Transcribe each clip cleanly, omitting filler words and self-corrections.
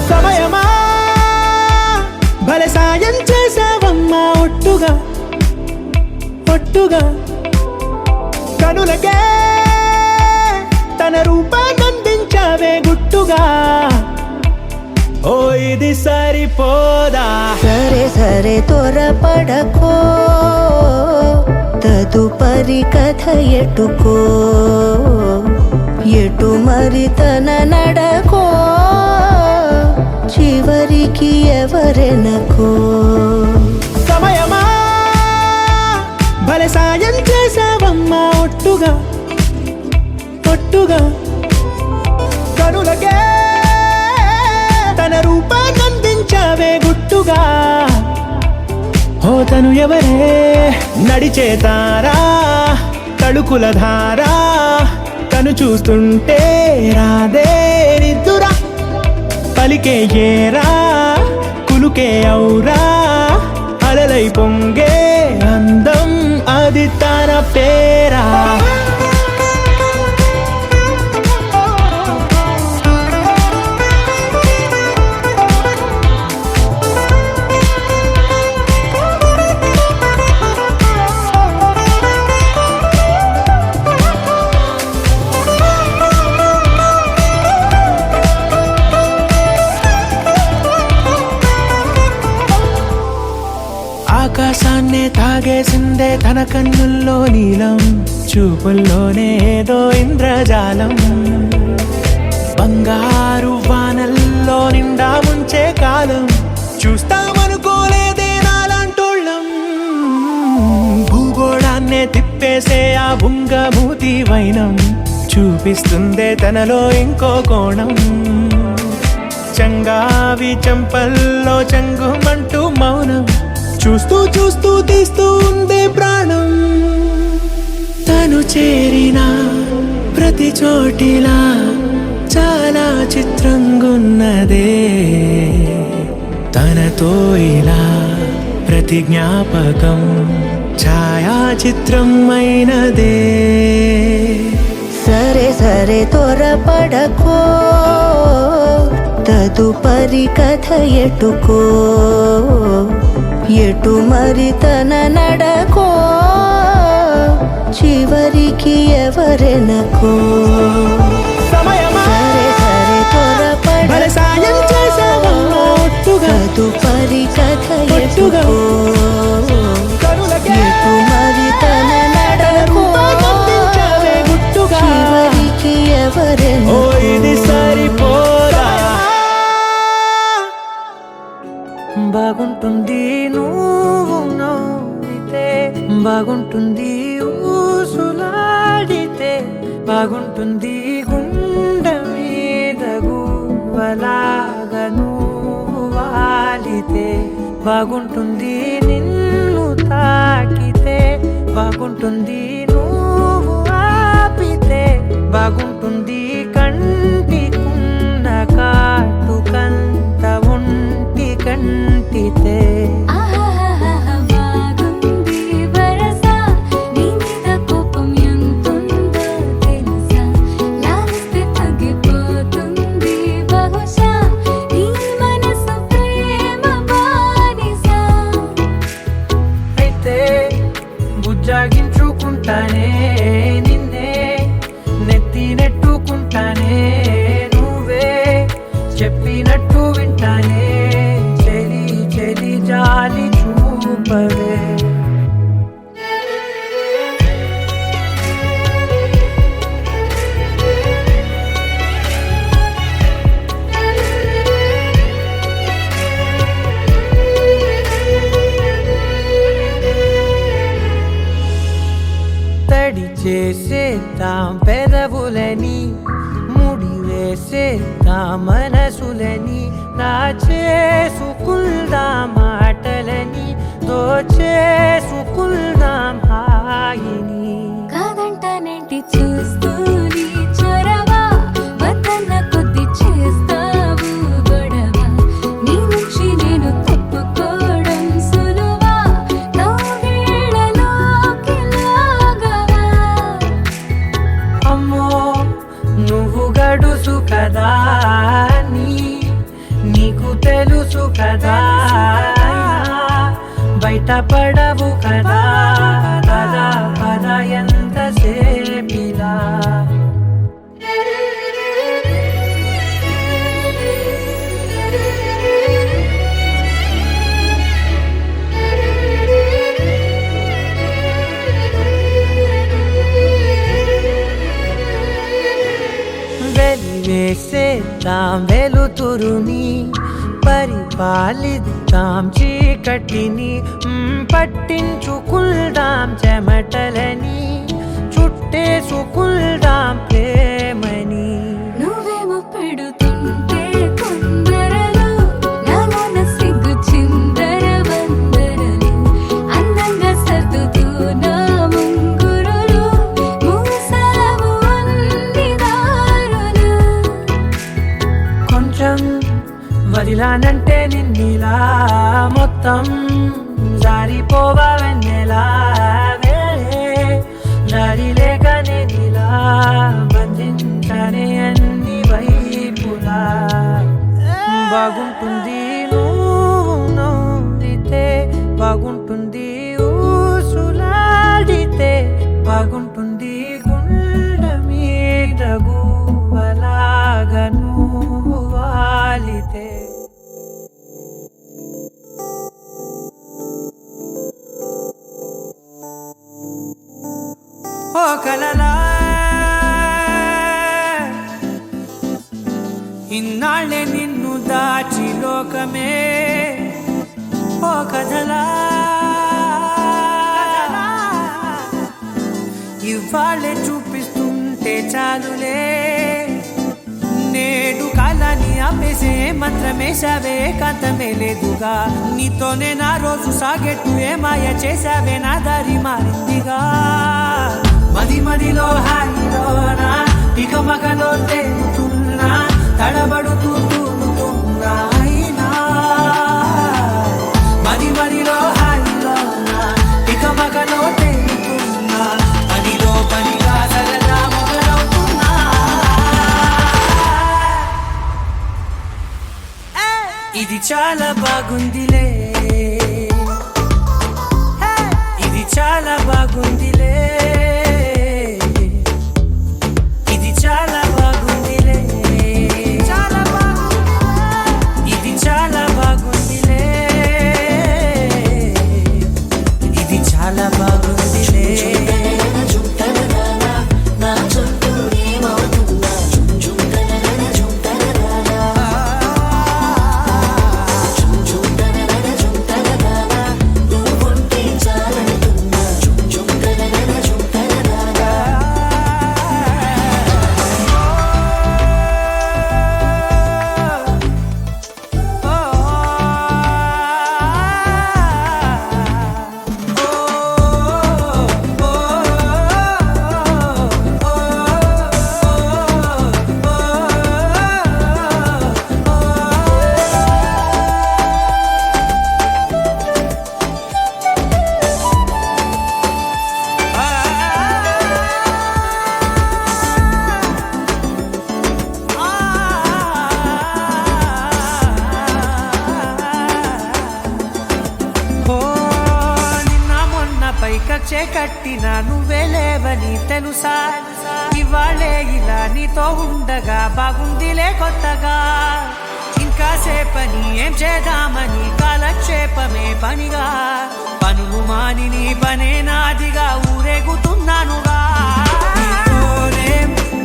సమయమా భలే సాయం చేసావమ్మా ఒట్టుగా ఒట్టుగా కనులకే తన రూపాన్నందించావే గుట్టుగా ఓ ఇది సరిపోదా సరే సరే త్వరపడకో తదుపరి కథ ఎటుకో ఎటు మరి తన నడకో చివరికి ఎవరెనకో సమయమా భలే సాయం చేసావమ్మా ఒట్టుగా ఒట్టుగా కనులకే తన రూపాన్నందించావే గుట్టుగా ఓ తను ఎవరే నడిచే తారా తడుకుల ధారా తను చూస్తుంటే రాదే నిద్దురా పలికే ఏరా కులుకే ఔరా అలలై పొంగే అందం అది తన పేరా ఆకాశాన్నే తాగేసిందే తన కన్నుల్లో నీలం చూపుల్లోనే ఏదో ఇంద్రజాలం బంగారు వానల్లో నిండా ముంచే కాలం చూస్తామనుకోలేదే నాలాంటోళ్ళం భూగోళాన్నే తిప్పేసే ఆ బుంగమూతి వైనం చూపిస్తుందే తనలో ఇంకో కోణం చంగావి చంపల్లో చంగుమంటూ మౌనం చూస్తూ చూస్తూ తీస్తూ ఉందే ప్రాణం తను చేరిన ప్రతి చోటిలా చాలా చిత్రంగున్నదే తనతో ఇలా ప్రతి జ్ఞాపకం ఛాయాచిత్రం అయినదే సరే సరే త్వరపడకో తదుపరి కథ ఎటుకో ఎటు మరి తన నడకో చివరికి ఎవరెనకో సమయమా సరే సరే భలే సాయం చేసావమ్మా ఒట్టుగా తదుపరి కథ ఒట్టుగా ఎటుకో కనులకే ఎటు మరి తన నడకో రూపాన్నందించావే గుట్టుగా చివరికి ఓ ఎవరెనకో ఇది సరిపోదా బాగుంటుంది నువ్వు నవ్వితే బాగుంటుంది ఊసులాడితే బాగుంటుంది గుండె మీద గువ్వలాగా నువ్వు వాలితే బాగుంటుంది నిన్ను తాకితే బాగుంటుంది నువ్వు ఆపితే బాగుంటుంది కంటికున్న కాటుకంత ఒంటి కంటితే బాగుంది వరస నీ మీద కోపం ఎంతుందో తెలుసా లాలిస్తే తగ్గిపోతుంది బహుశా నీ మనసు ప్రేమ బానిస అయితే బుజ్జాగించుకుంటానే నిన్నే నెత్తి నెట్టుకుంటానే నువ్వే చెప్పినట్టు వింటానే చెలి చెలి జాలి చూపవే తడి చేసేద్దాం పెదవులని ముడి వేసేద్దాం మనసులని నా చేసుకుందాం మాటలని దోచేసుకుందాం హాయిని కాదంటానేంటి చూస్తూ నీ చొరవ వద్దన్న కొద్ది చేస్తా మాట పడవు కదా పద పద ఎంతసేపిలా వెలివేసేద్దాం వెలుతురుని పరిపాలిద్దాం చీకటిని పట్టించుకుందాం చెమటలని చుట్టేసుకుందాం ప్రేమని నువ్వేమో పెడుతుంటే కొందరలు నాలోన సిగ్గు చిందర వందరలు అందంగా సర్దుతూ నా ముంగురులు మూసావు అన్ని దారులు కొంచెం వదిలానంటే నిన్నిలా మొత్తం జారిపోవా వెన్నెలా జారి లేక నేనిలా బంధించనే అన్ని వైపులా బాగుంటుంది నువ్వు నవ్వితే బాగుంటుంది ఊసులాడితే బాగుంటుంది గుండె మీద గువ్వలాగా నువ్వు వాలితే ఓ కలలా ఇన్నాళ్ళే నిన్ను దాచి లోకమే ఓ కథలా ఇవాళ్ళే చూపిస్తుంటే చాలులే నేడు కాలాన్ని ఆపేసే మంత్రమేశావే కాంతమే లేదుగా నీతోనే నా రోజు సాగెట్టు ఏ మాయ చేశావే నా దారి మారిందిగా మది మదిలో హాయిలోనా ఇక మగలో తేలుతున్నా తడబడుతూ తూలుతున్నా అయినా మది మదిలో హాయిలోనా ఇక మగలో తేలుతున్నా పనిలో పనిగా సరదా మొదలవుతున్నా ఇది చాలా బాగుందిలే ఇది చాలా బాగుందిలే ఇది చాలా బాగుందిలే చాలా బాగుంది ఇది చాలా బాగుందిలే ఇది చాలా బాగుందిలే నా చుట్టూ ఏమవుతుందా నువ్వుంటే చాలంటున్నా కక్షే కట్టినా నువ్వే లేవని తెలుసా ఇవాళే ఇలా నీతో ఉండగా బాగుందిలే కొత్తగా ఇంకా సేపని ఏం చేద్దామని కాలక్షేపమే పనిగా పనులు మాని నీ పనే నాదిగా ఊరేగుతున్నానుగా నీతోనే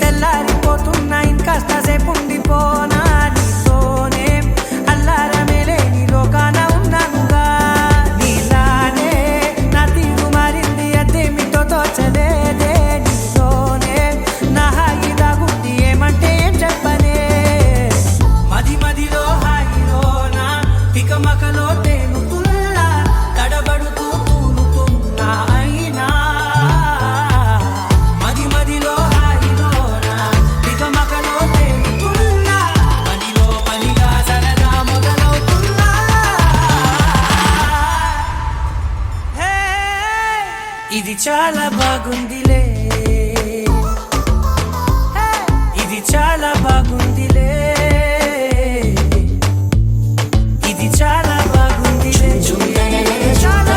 తెల్లారిపోతున్నా ఇంకాస్త సేపు ఉండిపోనా నీతోనే అల్లారమే లేని లోకాన ఉన్నానుగా నీలానే నా తీరు మారింది అదేమిటో తోచలేదే నీతోనే నా హాయి దాగుంది ఏమంటే ఏం చెప్పనే మది మదిలో హాయిలోనా తికమకలో తేలుతున్నా తడబడుతూ తూలుతున్నా అయినా మది మదిలో హాయిలోనా తికమకలో తేలుతున్నా పనిలో పనిగా సరదా మొదలవుతున్నా హే ఇది చాలా బాగుందిలే ఇది చాలా బాగుందిలే ఇది చాలా బాగుందిలే చాలా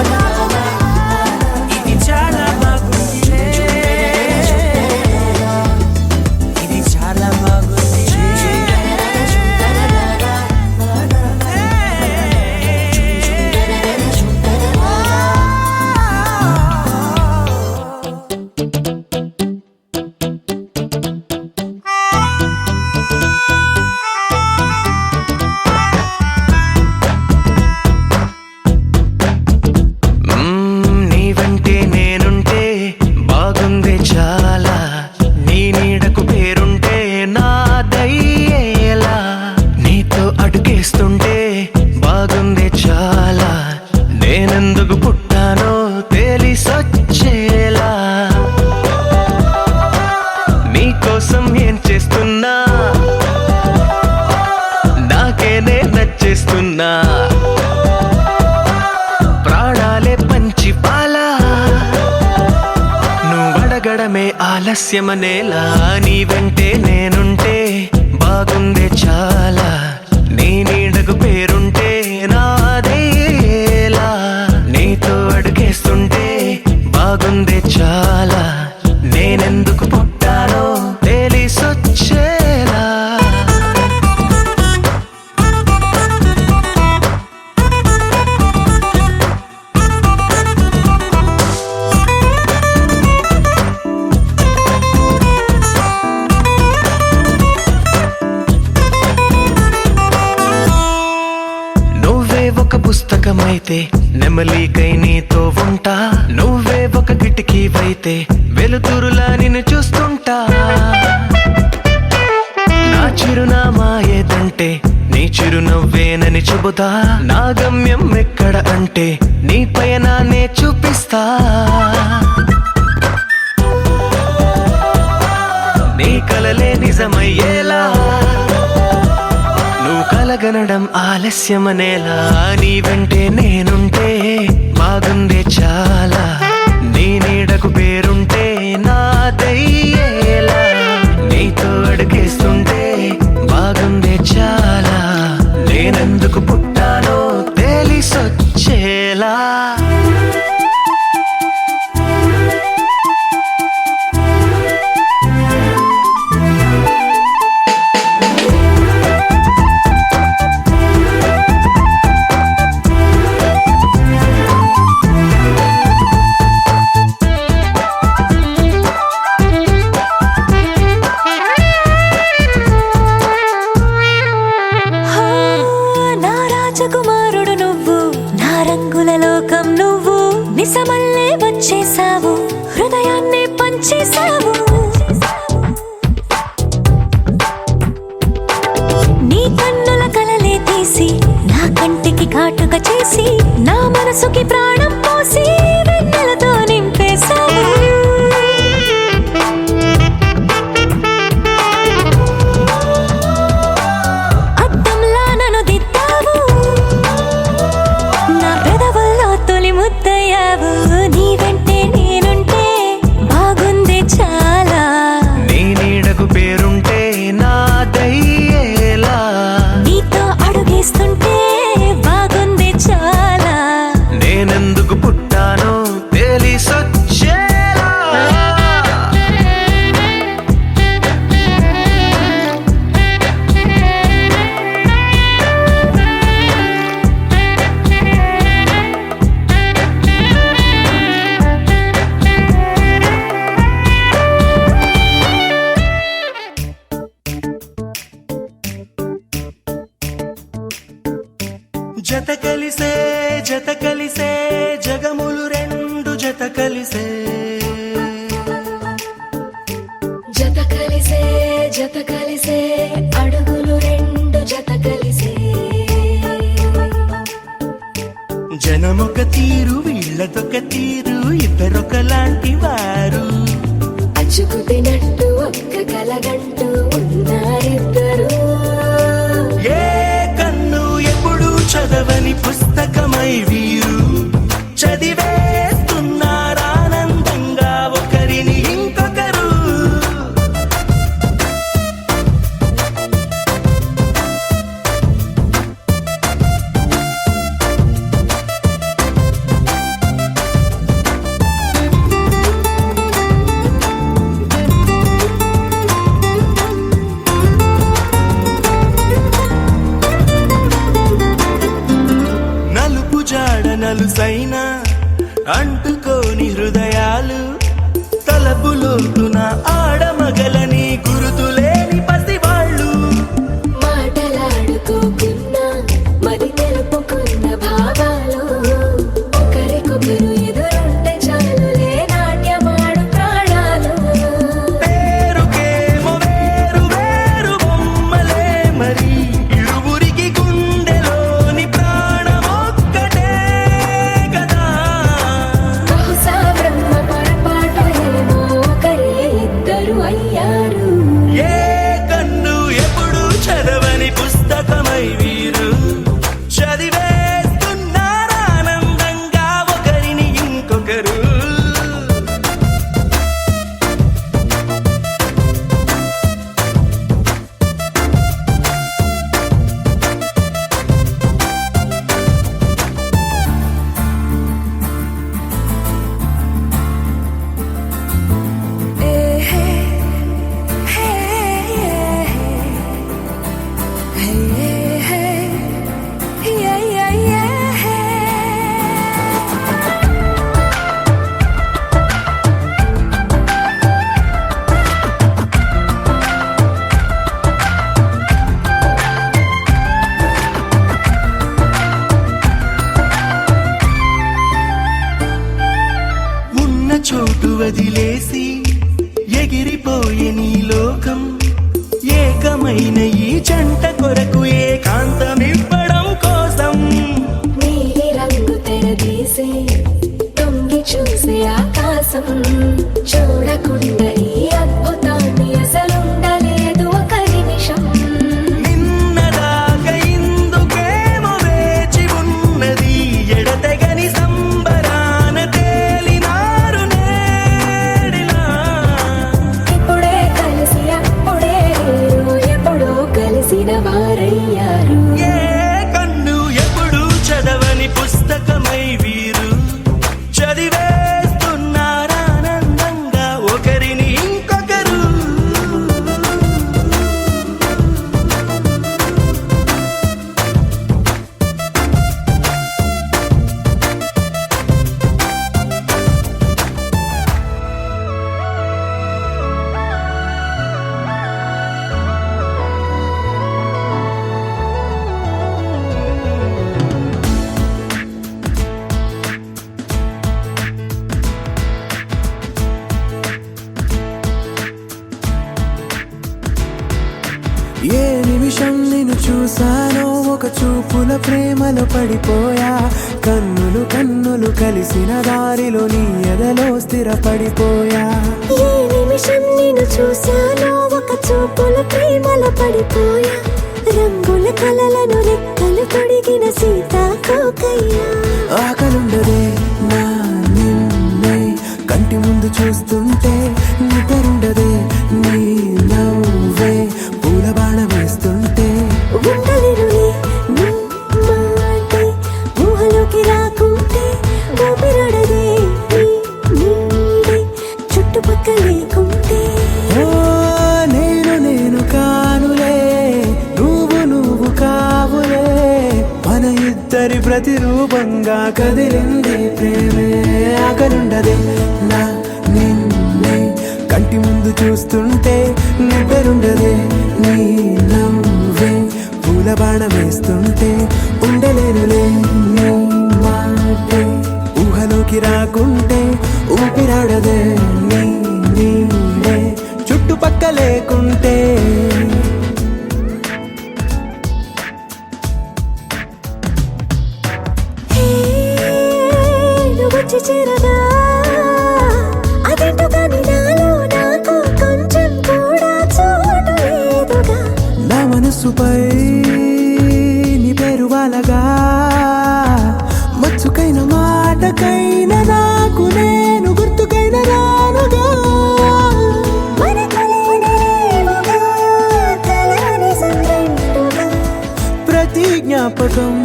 అడగడమే ఆలస్యమనేలా నీ వెంటే నేనుంటే బాగుందే చాలా నీ నీడకు పేరుంటే నాదేలా నీతో అడుగేస్తుంటే బాగుందే చాలా నేనెందుకు పుట్టానో తెలిసొచ్చేలా ఒక పుస్తకమైతే నెమలికై నీతో ఉంటా నువ్వే ఒక కిటికీవైతే వెలుతురులా నిన్ను చూస్తుంటా నా చిరునామా ఏదంటే నీ చిరునవ్వేనని చెబుతా నా గమ్యం ఎక్కడ అంటే నీ పయనాన్నే చూపిస్తా నీ కలలే నిజమయ్యేలా నువ్వు కలగనడం ఆలస్యమనేలా నీ వెంటే నేనుంటే బాగుందే చాలా నీ నీడకు పేరుంటే నాదయ్యేలా నీతో అడుగేస్తుంటే బాగుందే చాలా నేనెందుకు పుట్టానో తెలిసొచ్చేలా రాజకుమారుడు నువ్వు నా రంగుల లోకం నువ్వు నిజమల్లే వచ్చేసావు హృదయాన్ని పంచేసావు నీ కన్నుల కలలే తీసి నా కంటికి కాటుక చేసి నా మనసుకి ప్రాణం పోసి వెన్నెలతో నింపేశావు నీ వెంటే నేనుంటే బాగుంది చాలా నీ నీడకు పేరుంటే నాదయ్యేలా నీతో అడుగేస్తుంటే బాగుంది చాలా నేనెందుకు పుట్టానో తెలిసొచ్చేలా జత కలిసే జగములు రెండు జత కలిసే జత కలిసే అడుగులు రెండు జత కలిసే జనమొక తీరు వీళ్ళదొక తీరు ఇద్దరొకలాంటి వారు అచ్చుకు తినట్టు ఒక్క కలగంటూ ఉన్నారిద్దరు ఏ కన్ను ఎప్పుడు చదవని పుస్తకమై వీరు చదివేస్తున్నారానందంగా ఒకరిని ఇంకొకరు నలుసైన అంటుకోని హృదయాలు తలపులోతున ఆడమగలని గురుతులేని పసివాళ్ళు మాటలాడుకోకున్నా మరి తెలుపుకున్న భావాలు ఒకరికొకరు ఎదురుంటే చాలులే నాట్యమాడు ప్రాణాలు పేరుకేమో వేరు వేరు బొమ్మలే మరి ఇరువురికి గుండెలోని ప్రాణమొక్కటే కదా బహుశా బ్రహ్మ పొరపాటు ఏమో ఒకరే ఇద్దరు చోటు వదిలేసి ఎగిరిపోయే నీ లోకం ఏకమైన ఈ జంట కొరకు ఏకాంతమివ్వడం కోసం నీలి రంగు తెరదీసే తొంగి చూసే ఆకాశం చూడకుండా ఈ అద్భుతాన్ని అసలుండలేదు ఒక నిమిషం నిన్నదాకా ఇందుకేమో వేచి ఉన్నది ఎడతెగని సంబరాన తేలినారు నేడిలా ఇప్పుడే కలిసి అప్పుడే లేరు ఎప్పుడో కలిసిన వారయ్యారు ఏ కన్ను ఎప్పుడు చదవని పుస్తకమై వీరు చదివేస్తున్నారానందంగా ఒకరిని ఇంకొకరు ఏ నిమిషం నిన్ను చూసానో ఒక చూపుల ప్రేమలో పడిపోయా కన్నులు కన్నులు కలిసిన దారిలో నీ ఎదలో స్థిరపడిపోయా ఏ నిమిషం నేను చూశానో ఒక చూపుల ప్రేమలో పడిపోయా రంగుల కలలను రెక్కలు తొడిగిన సీతాకోకయ్యా ఆకలుండదే నా నిన్నే కంటి ముందు చూస్తుంటే నిద్రుండదే నీ నవ్వే పూల బాణం వేస్తుంటే ఉండలేనులే నీ మాటే ఊహలోకి రాకుంటే ఊపిరాడదే నీ నీడే చుట్టుపక్కల లేకుంటే ఓ నేను కానులే నువ్వు కావులే మన ఇద్దరి ప్రతిరూపంగా కదిలింది ప్రేమే ఆకలుండదే నా నిన్నే కంటి ముందు చూస్తుంటే నిద్రుండదే నీ నవ్వే పూల బాణం వేస్తుంటే ఉండలేనులే నీ మాటే ఊహలోకి రాకుంటే ఊపిరాడదే నీ నీడే చుట్టుపక్క లేకుంటే హే నువ్వు వచ్చి చేరగా అదేంటో కానీ నాలో నాకు కొంచెం కూడా చోటు లేదుగా నా మనసుపై నీ పేరు వాలగా మచ్చుకైన మాటకైన నాకు నేను గుర్తుకైన రానుగా మనకులేనిరేవుగా కలని సంగంటుగా ప్రతి జ్ఞాపకం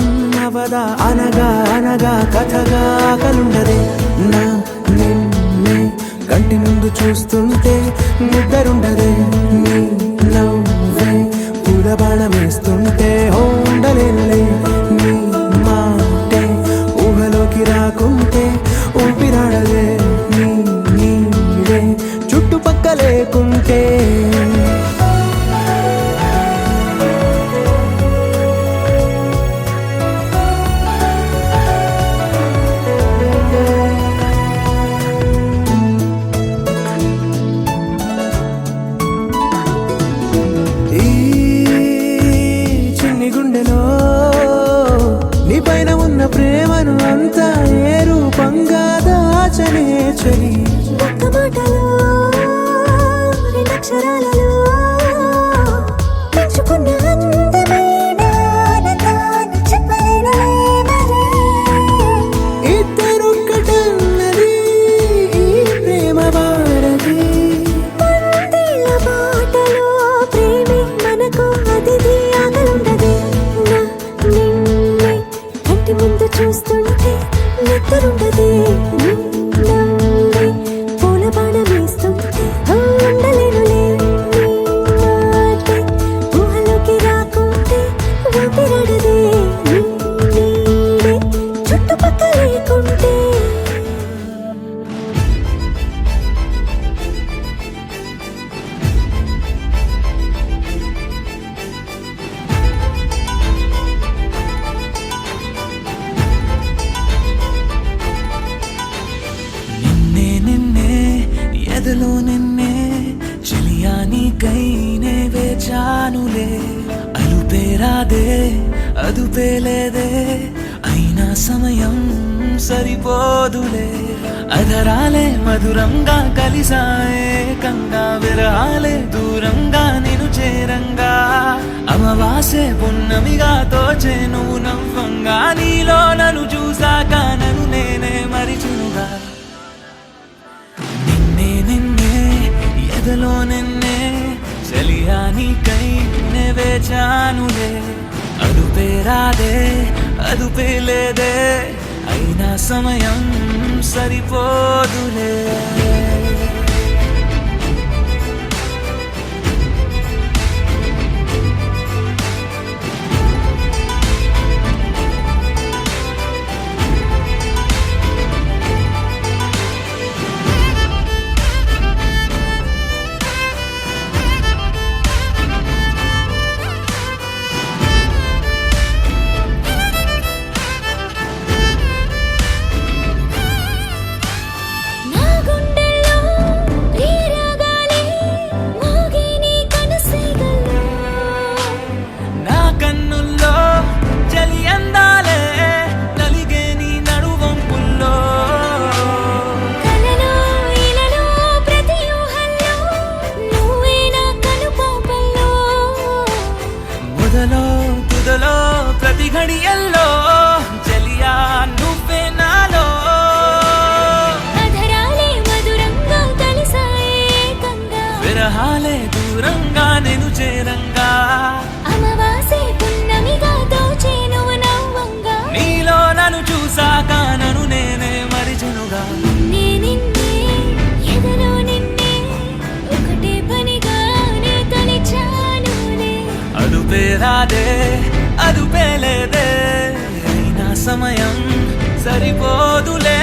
అవదా అనగా అనగా కథగా కలుండదే నా నిన్నే కంటి ముందు చూస్తుంటే నిద్రుండదే నీ నవ్వే పూల బాణం వేస్తుంటే ఉండలేనులే నీ మాటే ఊహలోకి రాకుంటే ఊపిరాడదే నీ నీడే చుట్టుపక్క లేకుంటే ఈ చిన్ని గుండెలో నీ పైన ఉన్న ప్రేమను అంతా ఏ రూపంగా దాచనే చలి ఒక్క మాటలో రెండక్షరాలలో పెంచుకున్న అందమైన ఆనందాన్ని చెప్పలేనులే మరి. ఇద్దరొక్కటన్నది ఈ ప్రేమ భారతి వందేళ్ల బాటలో ప్రేమే మనకు అతిథి ఆగలుండదే నా నిన్నే కంటి ముందు చూస్తుంటే నిద్రుండదే నీ నవ్వే పూల బాణం వేస్తుంటే ఉండలేనులే రాదే అదుపే లేదే అయినా సమయం సరిపోదులే అధరాలే మధురంగా కలిసాయే కంగా విరహాలే దూరంగా నేను చేరంగా అమవాసే పున్నమిగా తోచే నువ్వు నవ్వంగా నీలో నన్ను చూసాక నన్ను నేనే మరిచునుగా నిన్నే నిన్నే ఎదలో నిన్నే చలియా నీకై నే వేచానులే అదుపే రాదే అదుపే లేదే అయినా సమయం సరిపోదులే నా గుండెల్లో ఈ రాగాలే మోగే నీ కనుసైగల్లో నా కన్నుల్లో చలి అందాలే నలిగే నీ నడువంపుల్లో కలలో ఇలలో ప్రతి ఊహల్లో నువ్వే నా కనుపాపల్లో మొదలో తుదలో ప్రతి ఘడియల్లో చలియా నువ్వే నాలో అధరాలే మధురంగా కలిసాయే కంగా విరహాలే దూరంగా నేను చేరంగా అమవాసే పున్నమిగా దోచే నువ్వు నవ్వంగా నీలో నన్ను చూసాక నన్ను నేనే మరిచునుగా నిన్నే నిన్నే ఎదలో నిన్నే ఒకటే పనిగానే తలిచానులే అదుపే రాదే అదుపే లేదే అయినా సమయం సరిపోదులే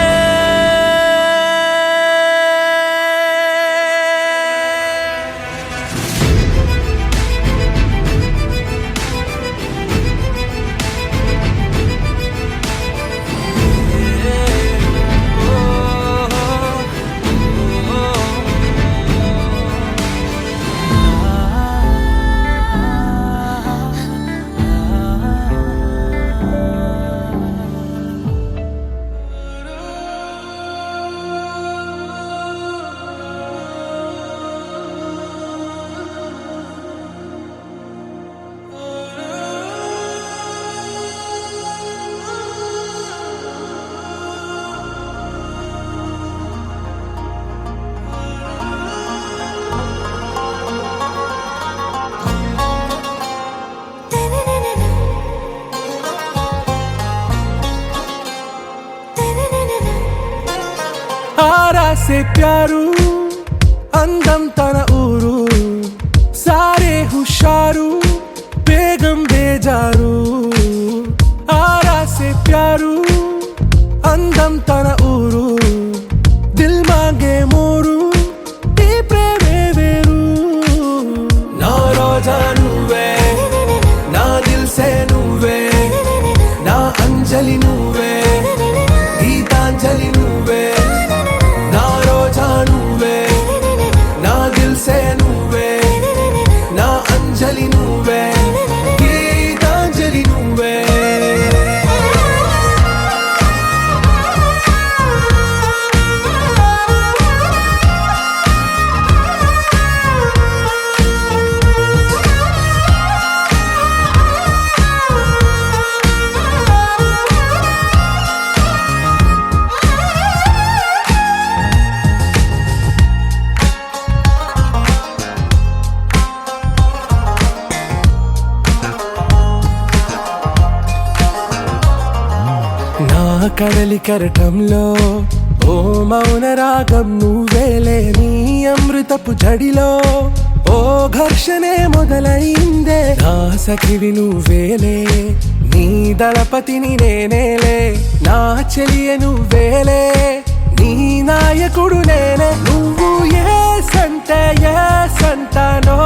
आरा से प्यारू అందం తన ఊరు సారే హుషారు బేగం బేజారు ఆరా సే ప్యారు అందం తన ఊరు దిల్ మాంగే మోరు ఈ ప్రేమే వేరు నా రోజా నువ్వే నా దిల్ సే నువ్వే నా అంజలి నువ్వే గీతాంజలి నువ్వే నా రోజా నువ్వే నా దిల్ సే నువ్వే నా అంజలి నువ్వే గీతాంజలి నువ్వే నా కడలి కరటంలో ఓ మౌన రాగం నువ్వేలే నీ అమృతపు జడిలో ఓ ఘర్షణే మొదలైందే నా సఖివి నువ్వేలే నీ దళపతిని నేనేలే నా చెలియ నువ్వేలే నీ నాయకుడు నేనే నువ్వు ఏ సంట నో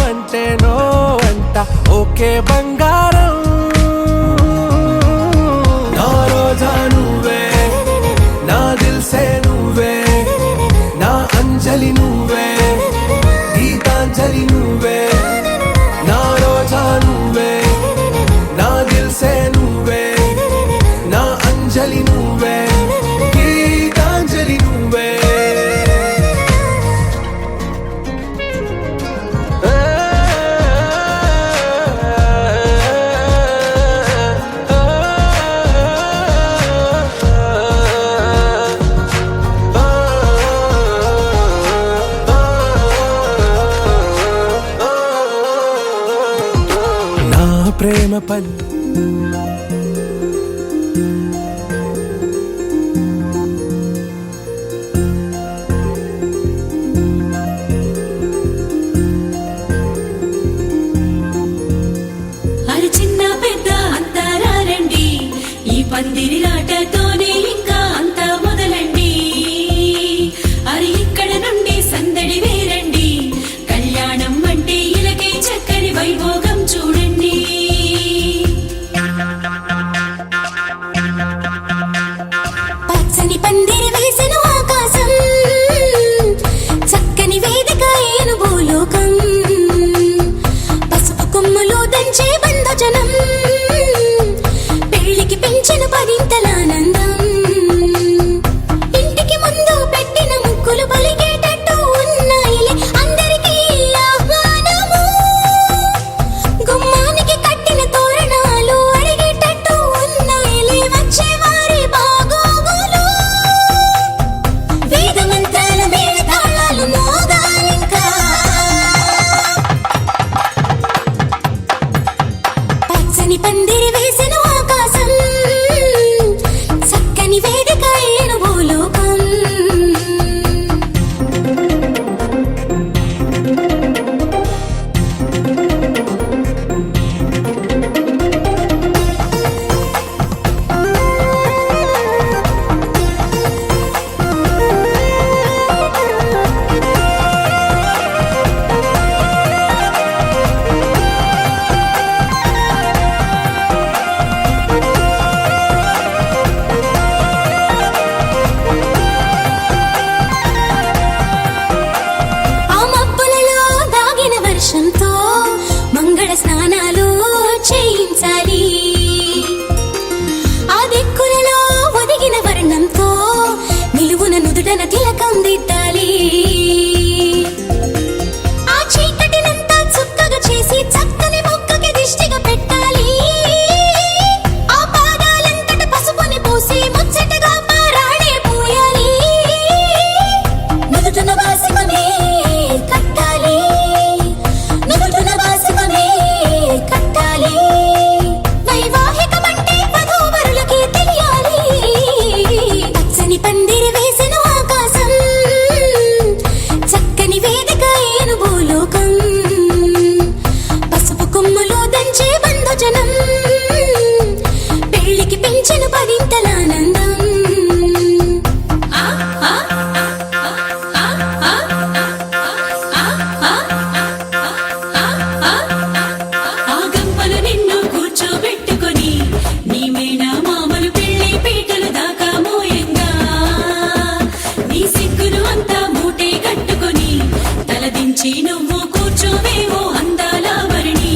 అంటే నో అంట ఓకే బంగారం నా రోజా నువ్వే నా దిల్ సే నువ్వే నా అంజలి నువ్వే గీతాంజలి నువ్వే నా రోజా నువ్వే పల్లి అరి చిన్న పెద్ద అంతా రండి, ఈ పందిరి లాటతోనే ఇంకా అంతా మొదలండి. అరి ఇక్కడ నుండి సందడి వేరండి, కళ్యాణం అంటే ఇలాగే చక్కని వైభోగం చూడండి. పచ్చని పందిరి వేసిన ఆకాశం, చక్కని వేదిక ఏను భూలోకం, పసుపు కొమ్ములు దంచే బంధజనం, పెళ్లికి పెంచిన పరింతలానందం. ఇంటికి ముందు పెట్టిన ముక్కులు పలికేటట్టు ఉన్నాయిలే అందరికీ ఆహ్వానము. గుమ్మానికి కట్టిన తోరణాలు అడిగేటట్టు ఉన్నాయిలే వచ్చేవారి బాగోగులు. వేద మంత్రాల మేళ తాళాలు మోగాలింకా. పచ్చని పందిరి వేసిన ఆకాశం, చక్కని వేదిక ఏను భూలోకం. ఆ మబ్బులలో దాగిన వర్షంతో మంగళ స్నానాలు చేయించాలి. ఆ దిక్కులలో ఒదిగిన వర్ణంతో నిలువున నుదుటన తిలకం దిద్దాలి. ఆ చీకటినంతా చుక్కగా చేసి చక్కని మొక్కకి దిష్టిగా పెట్టాలి. ఆ పాదాలంతట పసుపుని పూసి ముచ్చటగా పారాడే పూయాలి. నుదుటన వాసిమమే కట్టాలి, నుదుటన వాసిమమే కట్టాలి. వైవాహికమంటే వధూవరులకి తెలియాలి. పచ్చని పందిరి వేసిన ఆకాశం, చక్కని వేదిక ఏను భూలోకం, పసుపు కొమ్ములు దంచే బంధుజనం, పెళ్లికి పెంచిన పరింతలానందం. ఆ గంపలు నిన్ను కూర్చోబెట్టుకొని నీ మేడ మామలు పెళ్లి పీటలు దాకా మోయంగా, నీ సిగ్గును అంతా మూటే కట్టుకొని తలదించి నువ్వు కూర్చోవేవో అందాల వరిణి.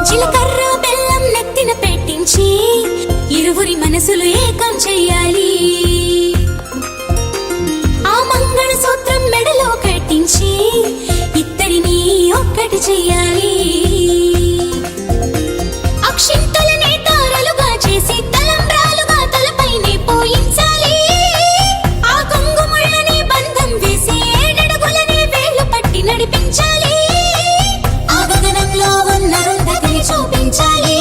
జీలకర్ర బెల్లం నెత్తిన పెట్టించి ఇరువురి మనసులు ఏకం చెయ్యాలి. ఆ మంగళ సూత్రం మెడలో కట్టించి ఇద్దరిని ఒక్కటి చెయ్యాలి. అక్షింతలనే తారలుగా చేసి తలంబ్రాలుగా తలపైనే పోయించాలి. ఆ కొంగుముళ్ళని బంధం వేసి ఏడడుగులని వేళ్లు పట్టి నడిపించాలి. ఆ గగనంలో ఉన్న రుంధతిని చూపించాలి,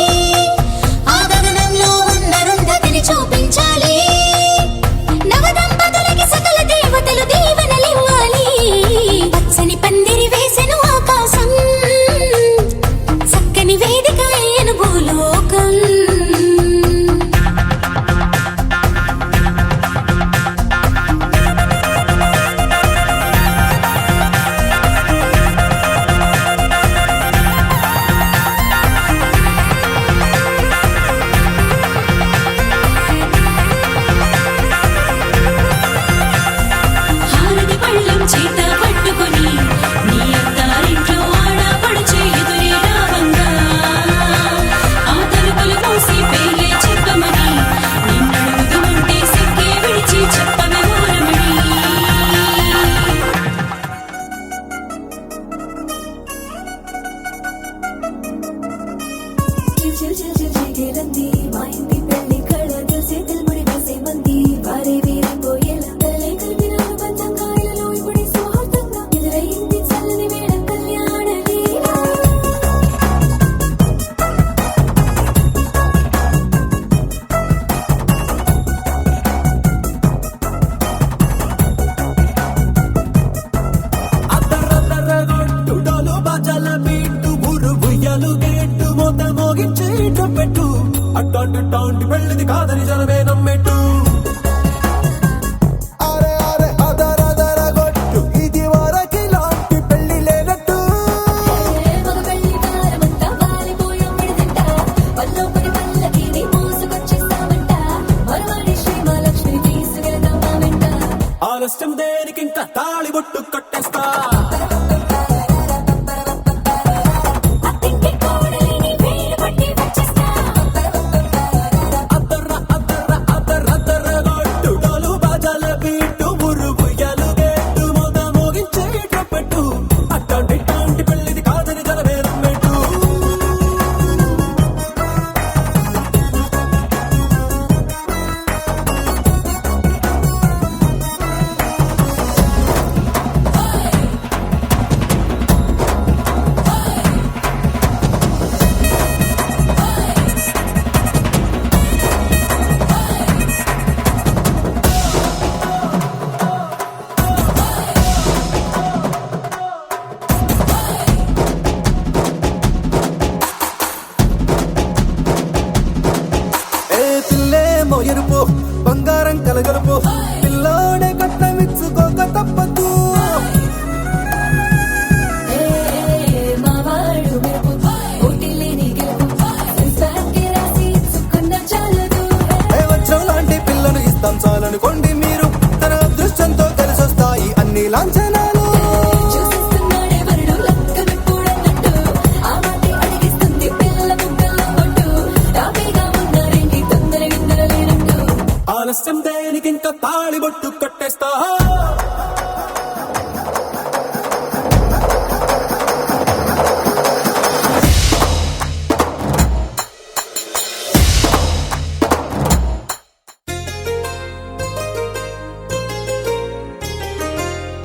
ఆ గగనంలో ఉన్న రుంధతిని చూపించాలి. నవదంపతులకి సకల దేవతలు దీవెనలివ్వాలి. పచ్చని పందిరి వేసిన ఆకాశం, చక్కని వేదిక ఏను భూలోకం. హారతి పళ్ళం చేత పట్టుకొని నీ అత్తారింట్లో ఆడపడుచే ఎదురే రావంగా. చిల్ చిల్ చిల్ చిల్ చిగేలంది మా ఇంటి పెళ్లి కళ తెలిసే తెలుముడి వేసే మంది వారే వీరిపోయేలా తలలే కలిపిన పంచంగా ఇలలో ఇప్పుడే సౌహార్దంగా ఎదురయింది చల్లని వేళ కళ్యాణ లీల అద్దరద్దరగొట్టు డోలు బాజాల బీటు ఊరు బుయ్యలు గేట్టు మోత మోగించే పెట్టు అట్టాంటి టాంటి పెళ్ళిది కాదని జనమే నమ్మెట్టు అరే అరే అదరదరగొట్టు ఇది వరకిలాంటి పెళ్లి లేనట్టు మగ పెళ్లి కారమంతా వాలిపోయాం విడదంట పల్లో పడి పల్లకిని మోసుకొచ్చేస్తామంట మరవాడి శ్రీమహాలక్ష్మి తీసుకెళ్దాం మా వెంట ఆలస్యం దేనికి ఇంకా తాళి బొట్టు కట్టేస్తా అత్తింటి కోడలిని వేలు పట్టి వచ్చేస్తా అద్దరద్దరగొట్టు డోలు బాజాల బీటు ఊరు బుయ్యలు గేట్టు మోత మోగించే పెట్టు అట్టాంటి టాంటి పెళ్ళిది కాదని జనమే నమ్మెట్టు ఏ పిల్లేమో ఎరుపు బంగారం కలగలుపు పిల్లోడే కట్టమిచ్చుకోక తప్పదు మా వాడు మెరుపు పోటీలేని గెలుపు సంసారికి రాసి ఇచ్చుకున్న చాలదు ఏ వజ్రం లాంటి పిల్లను ఇస్తాం చాలనుకోండి మీరు తన అదృష్టంతో కలిసొస్తాయి అన్ని లాంఛనాలు చూసిస్తున్నాడే వరుడు లక్కను కూడన్నట్టు ఆ మాటే అడిగిస్తుంది పిల్ల ముక్కల్లో కొట్టు రాబీగా ఉన్నారేంటి తొందర విందర లేనట్టు ఆలస్యం దేనికి ఇంకా తాళి బొట్టు కట్టేస్తా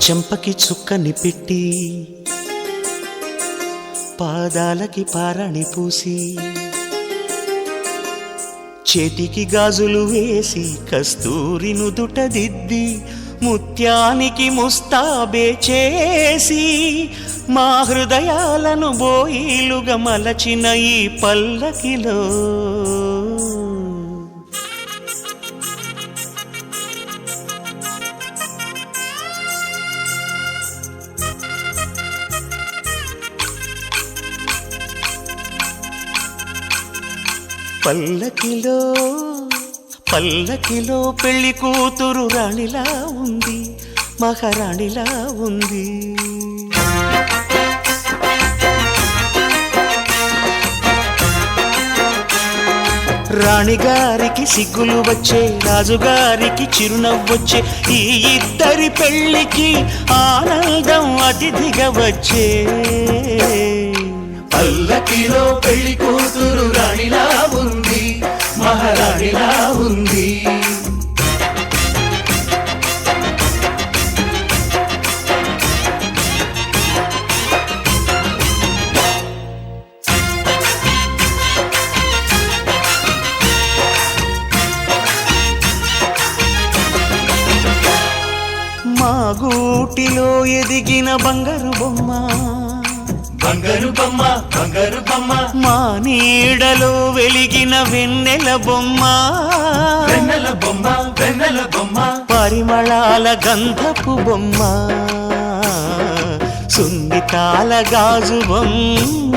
చెంపకి చుక్కని పెట్టి పాదాలకి పారాణి పూసి చేతికి గాజులు వేసి కస్తూరి నుదుట దిద్ది ముత్యానికి ముస్తాబే చేసి మా హృదయాలను బోయిలుగా మలచిన ఈ పల్లకిలో పల్లకిలో పల్లకిలో పెళ్లి కూతురు రాణిలా ఉంది మహారాణిలా ఉంది రాణిగారికి సిగ్గులు వచ్చే రాజుగారికి చిరునవ్వొచ్చే ఈ ఇద్దరి పెళ్లికి ఆనందం అతిథిగా వచ్చే పల్లకిలో పెళ్లి కూతురు రాణిలా ఉంది మహారాణిలా ఉంది మా గూటిలో ఎదిగిన బంగారు బొమ్మ బంగారు బొమ్మ బంగారు బొమ్మ మా నీడలో వెలిగిన వెన్నెల బొమ్మ వెన్నెల బొమ్మ వెన్నెల బొమ్మ పరిమళాల గంధపు బొమ్మ సున్నితాల గాజు బొమ్మ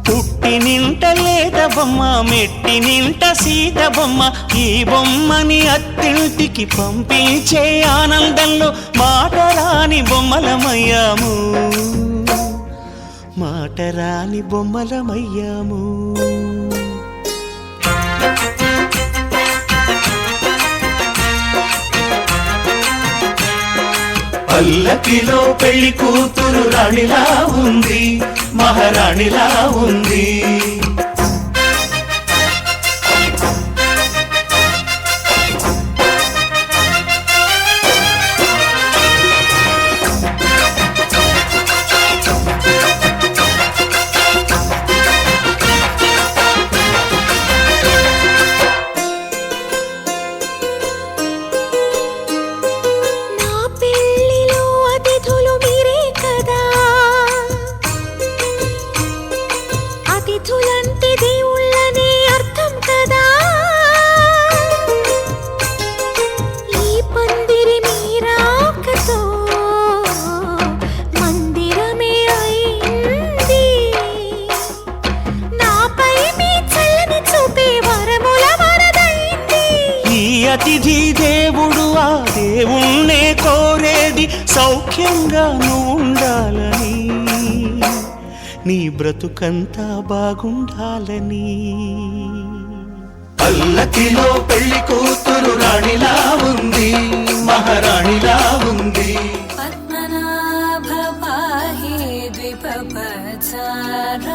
పుట్టి నింట లేత బొమ్మ మెట్టి నింట సీత బొమ్మ ఈ బొమ్మని అత్తింటికి పంపించే ఆనందంలో మాటరాని బొమ్మలమయ్యాము మాటరాని బొమ్మలమయ్యాము పల్లకిలో పెళ్లి కూతురు రాణిలా ఉంది మహారాణిలా ఉంది అతిథులంటే దేవుళ్ళనే అర్థం కదా ఈ పందిరి మీరాకతో మందిరమే అయింది నాపై మీ చల్లని చూపే వరముల వరదైంది ఈ అతిథి దేవుడు ఆ దేవుణ్ణే కోరేది సౌఖ్యంగా నువ్వు ఉండాలని నీ బ్రతుకంతా బాగుండాలని పల్లకిలో పెళ్లి కూతురు రాణిలా ఉంది మహారాణిలా ఉంది పద్మనాభ పాహి ద్విపపచార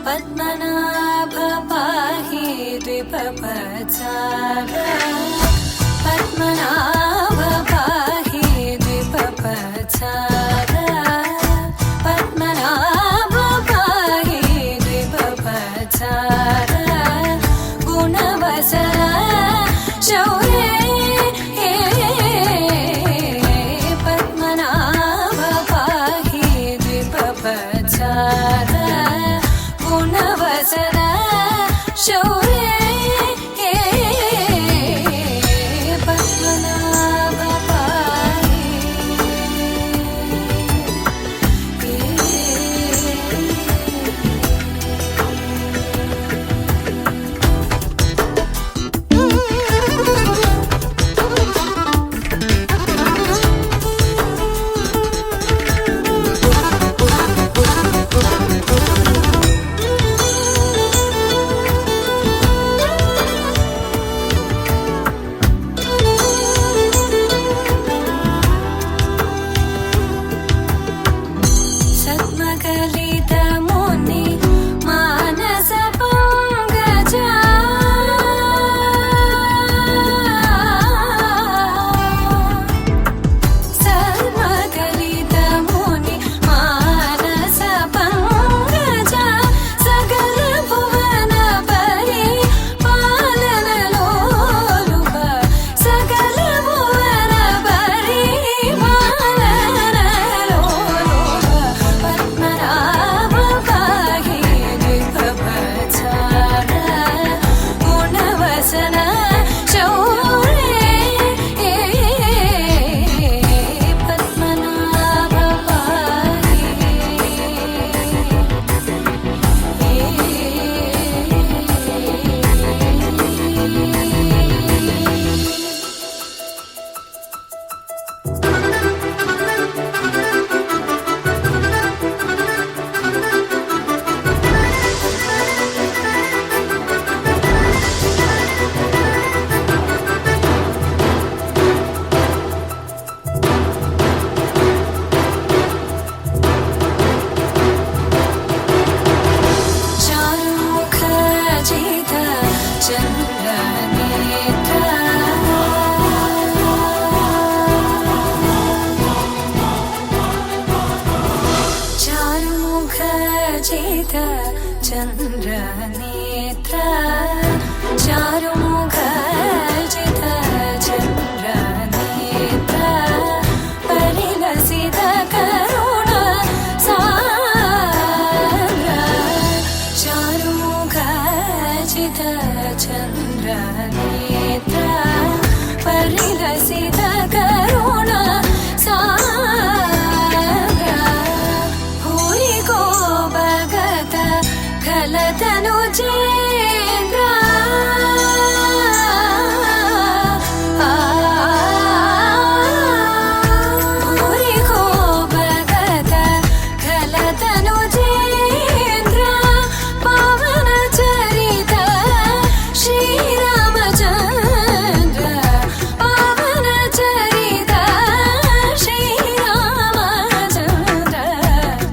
పద్మనాభ పాహి ద్విపపచార పద్మనాభ పాహి ద్విపపచార పద్మనాభ పాహి ద్విపపచార గుణవసర శౌర్యే పద్మనాభ పాహి ద్విపపచార గుణవసర శౌర్యే పద్మనాభ పాహి సద్మగలితముని మానస పంగజ సద్మగలితముని మానస పంగజ సకల భువన పరి పాలనలోలుప సకల భువన పరి పాలనలోలుప పద్మనాభ పాహి ద్విపపచార గుణవసన శౌర్యే పద్మనాభ పాహి చారుముఖ జిత చంద్రనేత్ర చారుముఖ జిత చంద్రనేత్ర చారుముఖ జిత చంద్రనేత్ర పరిలసిత కరుణ సాగర చారుముఖ జిత చంద్రనేత్ర పరిలసిత కరుణ సాగర భూరికో భగత కలతను చేంద్ర భూరికో భగత కలతను చేంద్ర పవన చరిత శ్రీరామచంద్ర పవన చరిత శ్రీరామచంద్ర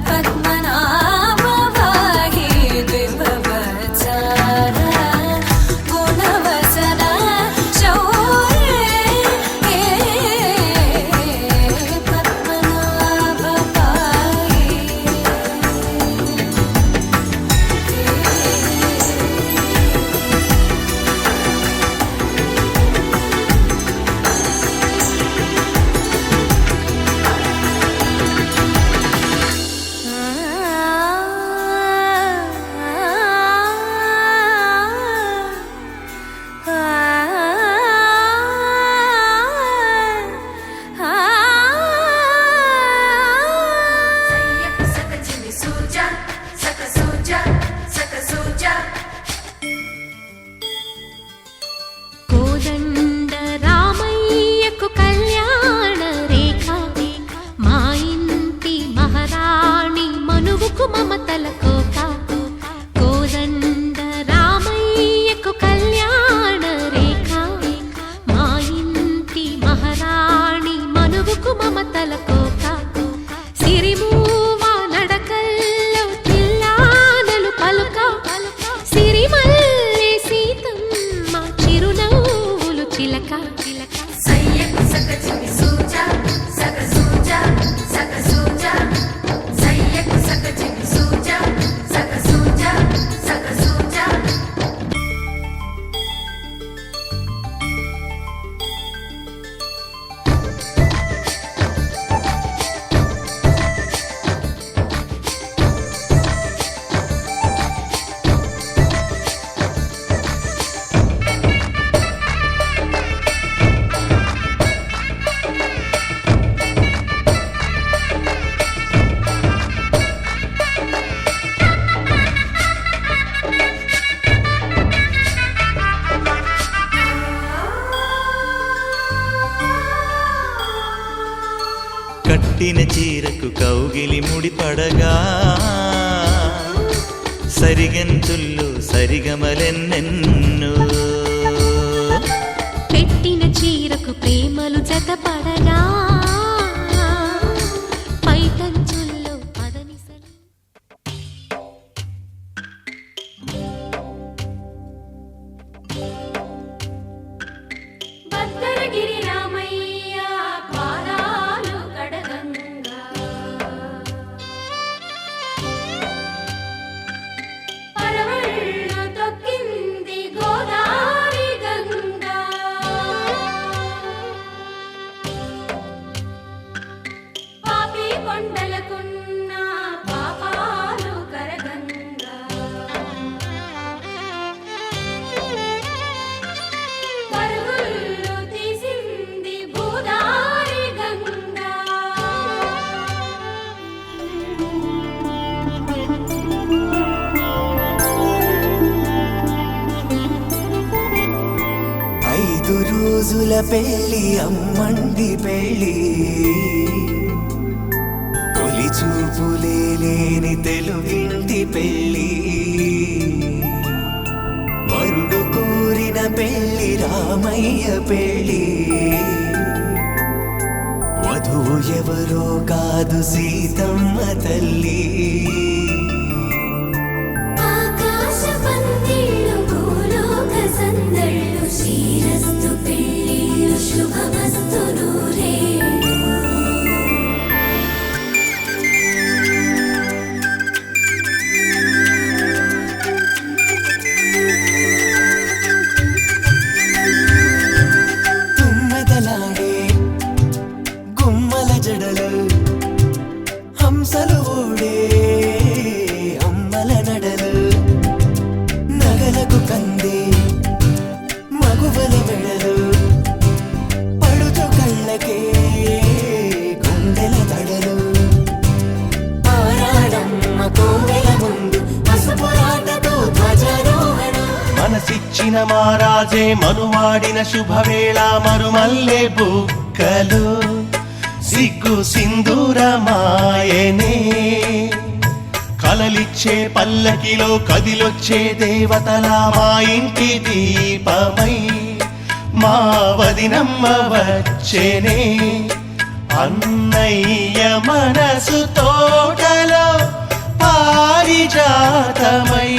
పద్మనాభ పాహి ద్విపపచార గుండెకు కౌగిలి ముడిపడగా సరిగంతుల్లో సరిగమలెన్నెన్నో పెట్టిన చీరకు ప్రేమలు జతపడగా పైకంచుల్లో పదనిసలు భద్రగిరి రామయ్య పాదాలు కడగంగా పరవళ్ళు తొక్కింది గోదారి గంగా పాపి కొండలకున్న పాపాలు కరగంగా పరుగులు తీసింది భూదారి గంగా ఐదు రోజుల పెళ్లి అమ్మండి పెళ్లి తొలి చూపులే లేని తెలుగింటి పెళ్లి వరుడు కోరిన పెళ్లి రామయ్య పెళ్లి వధువు ఎవరో కాదు సీతమ్మ తల్లి ఆకాశ పందిళ్ళు భూలోక సందళ్ళు శ్రీరస్తు పెళ్ళిళ్ళు శుభమస్తు నూరేళ్ళు తుమ్మెదలాడే గుమ్మల జడలు హంసలు ఓడే అమ్మల నడలు నగలకు కంది మగువల మెడలు పడుచు కళ్ళకే గుండెల తడలు ఆరాడమ్మ కోవెల ముందు పసుపురాటతో ధ్వజారోహణ మనసిచ్చిన మారాజే మనువాడిన శుభవేళ మరుమల్లె బుక్కలు సిగ్గు సింధూరమాయనే కలలిచ్చే పల్లకిలో కదిలొచ్చే దేవతలా మా ఇంటి దీపమై మా వదినమ్మ వచ్చేనే అన్నయ్య మనసు తోటలో పారిజాతమై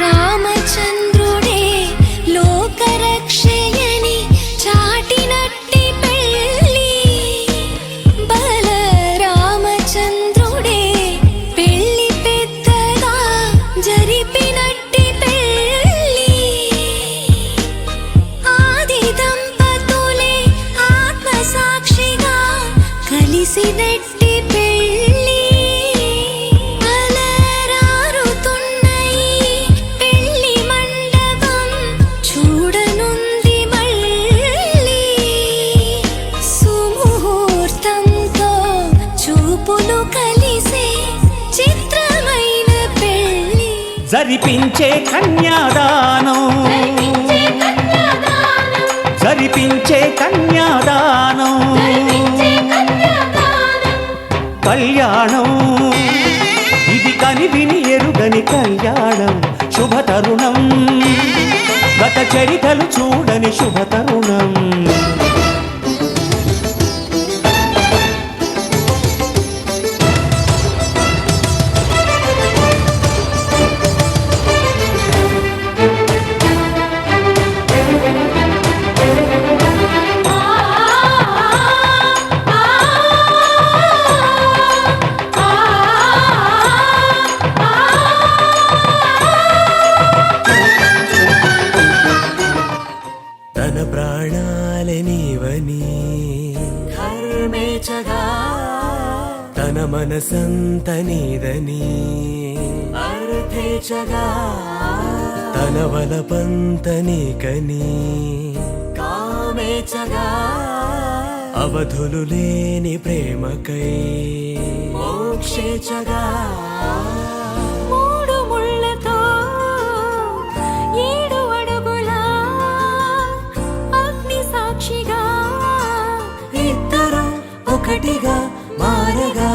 రామచంద్రుడే లోకరక్షయని చాటినట్టి పెళ్ళి బల రామచంద్రుడే పెళ్ళి పెద్దగా జరిపినట్టి పెళ్ళి ఆది దంపతులే ఆత్మసాక్షిగా కలిసినట్టి పెళ్ళి అలరారుతున్న ఈ పెళ్ళి మండపం చూడనుంది మళ్ళీ సుముహూర్తంతో చూపులు కలిసే చిత్రమైన పెళ్ళి జరిపించే కన్యాదానం జరిపించే కన్యాదానం కళ్యాణం ఇది కని విని ఎరుగని కళ్యాణం శుభతరుణం గత చరితలు చూడని శుభతరుణం తన ప్రాణాలే నీవని ధర్మేచగా తన మనసంత నీదని అర్థేచగా తన వలపంత నీకని కామేచగా అవధులు లేని ప్రేమకై మోక్షేచగా మూడు ముళ్ళతో 7 అడుగుల అగ్ని సాక్షిగా ఇద్దరు ఒకటిగా మారగా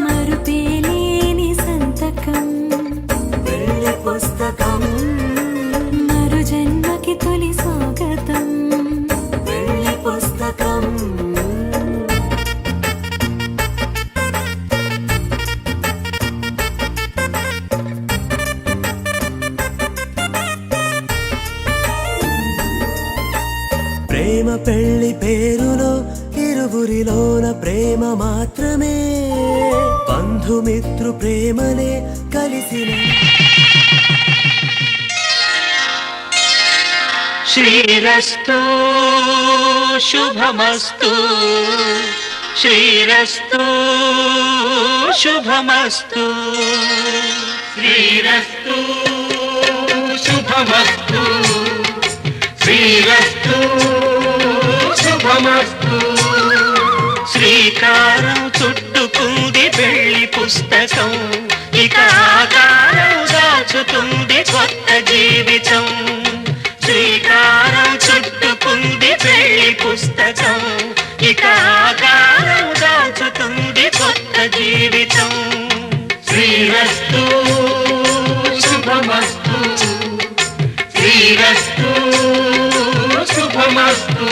మరుపేలేని సంతకం పెళ్లి పుస్తకం మరు జన్మకి తొలి స్వాగతం పెళ్లి పుస్తకం ప్రేమ పెళ్లి పేరులో ఇరువురిలోన ప్రేమ మాత్రమే బంధుమిత్రు ప్రేమలే కలిసిన శ్రీరస్తు శుభమస్తు శ్రీరస్తు శుభమస్తు శ్రీరస్తు శుభమస్తు శ్రీరస్తు శుభమస్తు శ్రీకారం చుట్టుకుంది పెళ్లి పుస్తకం ఇక ఆకారం దాచుతుంది కొత్త జీవితం శ్రీకారం చుట్టుకుంది పెళ్లి పుస్తకం ఇక ఆకారం దాచుతుంది కొత్త జీవితం శ్రీరస్తు శుభమస్తు శ్రీరస్తు శుభమస్తు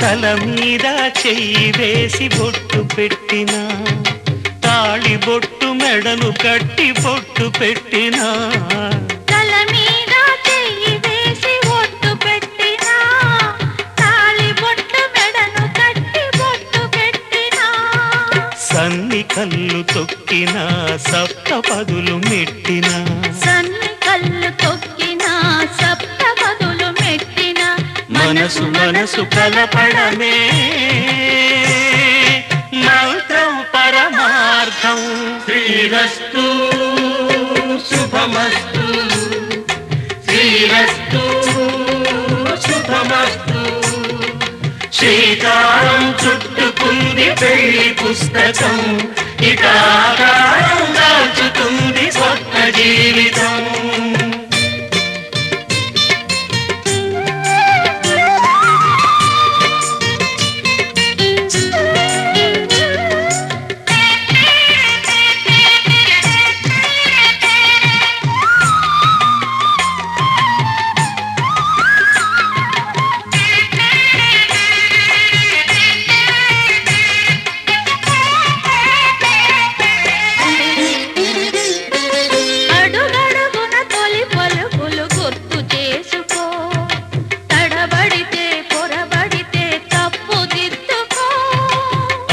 తల మీద చెయ్యి వేసి బొట్టు పెట్టిన తాళి బొట్టు మెడను కట్టి బొట్టు పెట్టిన తల మీద చెయ్యి వేసి బొట్టు పెట్టినా తాళి బొట్టు మెడను కట్టి బొట్టు పెట్టినా సన్ని కళ్ళు తొక్కిన సప్త పదులు మెట్టిన సన్ని కళ్ళు తొక్కినా సప్త పదులు మెట్టినా మనసు మనసు కలపడమే మంత్రం పరమార్థం శ్రీరస్తు శుభమస్తు శ్రీరస్తు శుభమస్తు శ్రీకారం చుట్టుకుంది పెళ్లి పుస్తకం ఇక ఆకారం దాచుతుంది కొత్త జీవితం అడుగడుగున తొలి పలుకులు గుర్తు చేసుకో తడబడితే పొరబడితే తప్పు దిద్దుకో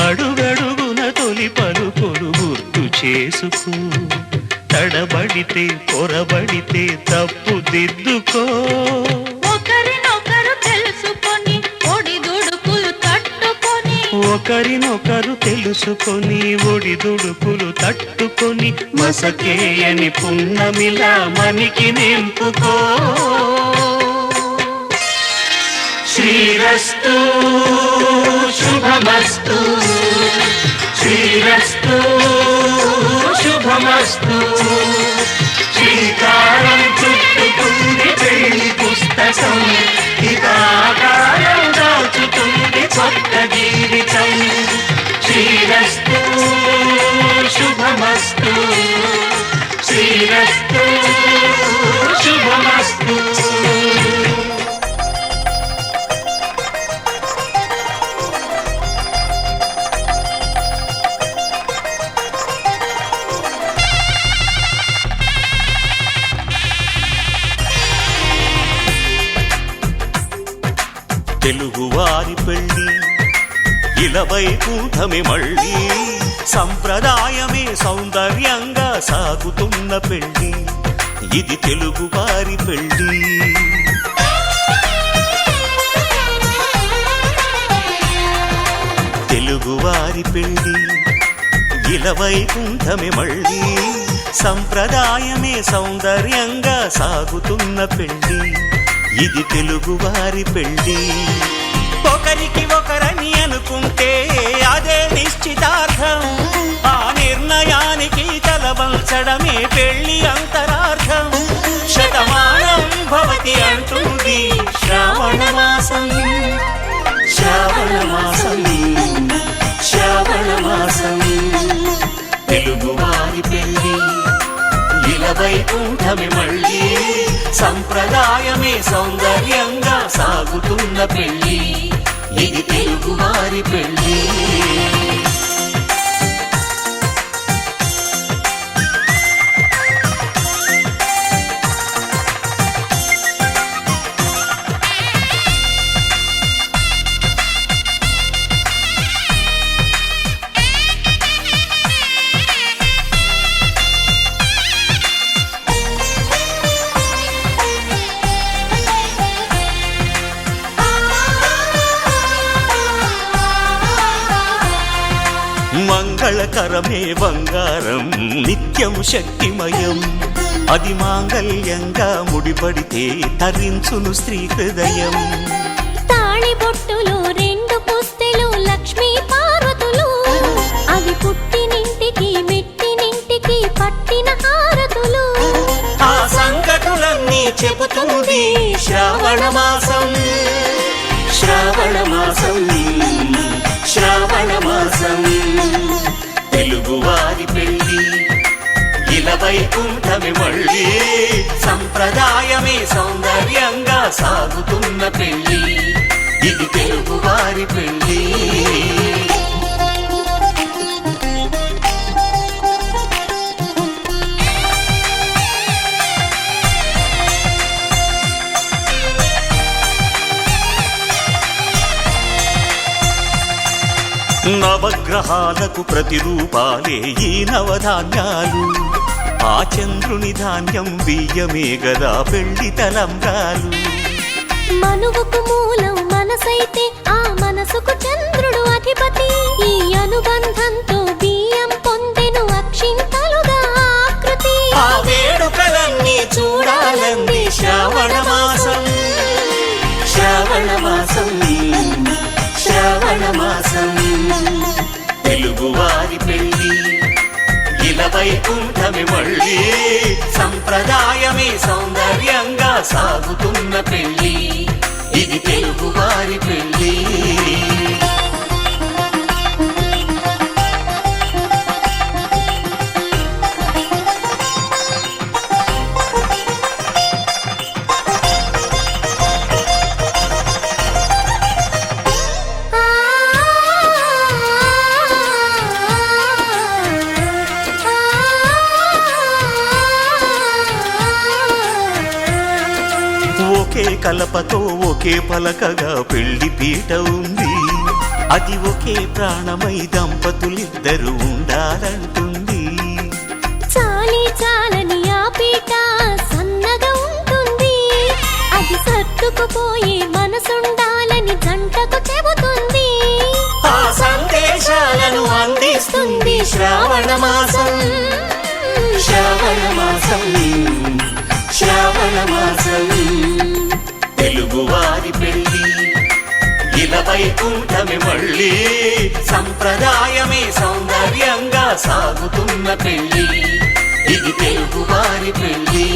అడుగడుగున తొలి పలుకులు గుర్తు చేసుకో తడబడితే పొరబడితే తప్పు దిద్దుకో ఒకరినొకరు తెలుసుకొని ఒడిదుడుకులు తట్టుకొని ఒకరినొకరు తెలుసుకొని ఒడిదుడుకులు తట్టుకొని మసకేయని పున్నమిలా మనికి నింపుకో శ్రీరస్తు శుభమస్తు శ్రీరస్తు శుభమస్తు శ్రీకారం చుట్టుకుంది పెళ్లి పుస్తకం ఇక ఆకారం దాచుతుంది కొత్త జీవితం శ్రీరస్తు శుభమస్తు శ్రీరస్తు శుభమస్తు తెలుగువారి పెళ్ళి ఇలవైకుంఠమే మళ్ళీ సంప్రదాయమే సౌందర్యంగా సాగుతున్న పెళ్ళి ఇది తెలుగువారి పెళ్ళి తెలుగువారి పెళ్ళి ఇలవైకుంఠమే మళ్ళీ సంప్రదాయమే సౌందర్యంగా సాగుతున్న పెళ్ళి ఇది తెలుగువారి పెళ్ళి ఒకరికి ఒకరని అనుకుంటే అదే నిశ్చితార్థం ఆ నిర్ణయానికి తలవంచడమే పెళ్లి అంతరార్థం శతమానం భవతి అంటుంది శ్రావణ మాసం శ్రావణ మాసం శ్రావణ మాసం తెలుగువారి పెళ్ళి ఇలవైకుంఠమే మళ్ళీ సంప్రదాయమే సౌందర్యంగా సాగుతున్న పెళ్ళి ఇది తెలుగువారి పెళ్ళి మంగళకరమే బంగారం నిత్యం శక్తిమయం అది మాంగళ్యంగా ముడిపడితే తరించును స్త్రీ హృదయం తాళి బొట్టులు రెండు పుస్తెలు లక్ష్మీ పార్వతులు అవి పుట్టినింటికి మెట్టినింటికి పట్టిన హారతులు ఆ సంగతులన్నీ చెబుతుంది శ్రావణ మాసం శ్రావణ మాసం శ్రావణ మాసం తెలుగువారి పెళ్ళి ఇలవైకుంఠమే మళ్ళీ సంప్రదాయమే సౌందర్యంగా సాగుతున్న పెళ్ళి ఇది తెలుగువారి పెళ్ళి నవగ్రహాలకు ప్రతిరూపాలే ఈ నవధాన్యాలు ఆ చంద్రుని ధాన్యం బియ్యమే గదా పెళ్లి తలంబ్రాలు మనువుకు మూలం మనసైతే ఆ మనసుకు చంద్రుడు అధిపతి ఈ అనుబంధంతో బియ్యం పొందెను అక్షింతలుగా ఆకృతి ఆ వేడుకలన్నీ చూడాలంది శ్రావణ మాసం శ్రావణ మాసం శ్రావణ మాసం తెలుగువారి పెళ్ళి ఇలవైకుంఠమే మళ్ళీ సంప్రదాయమే సౌందర్యంగా సాగుతున్న పెళ్ళి ఇది తెలుగువారి పెళ్ళి ఒకే కలపతో ఒకే పలకగా పెళ్లి పీట ఉంది అది ఒకే ప్రాణమై దంపతులిద్దరు ఉండాలంటుంది చాలి చాలని ఆ పీట సన్నగా ఉంటుంది అది సర్దుకుపోయే మనసుండాలని జంటకు చెబుతుంది ఆ సందేశాలను అందిస్తుంది శ్రావణ మాసం శ్రావణ మాసం శ్రావణ మాసం తెలుగువారి పెళ్ళి ఇలవైకుంఠమే మళ్ళీ సంప్రదాయమే సౌందర్యంగా సాగుతున్న పెళ్ళి ఇది తెలుగువారి పెళ్ళి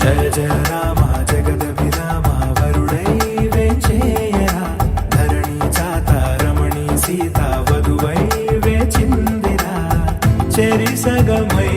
జయ రామ జగదభిరామ వరుడై వేచేయరా ధరణి జాత రమణి సీత వధువై వేచిందిరా చెరి సగమై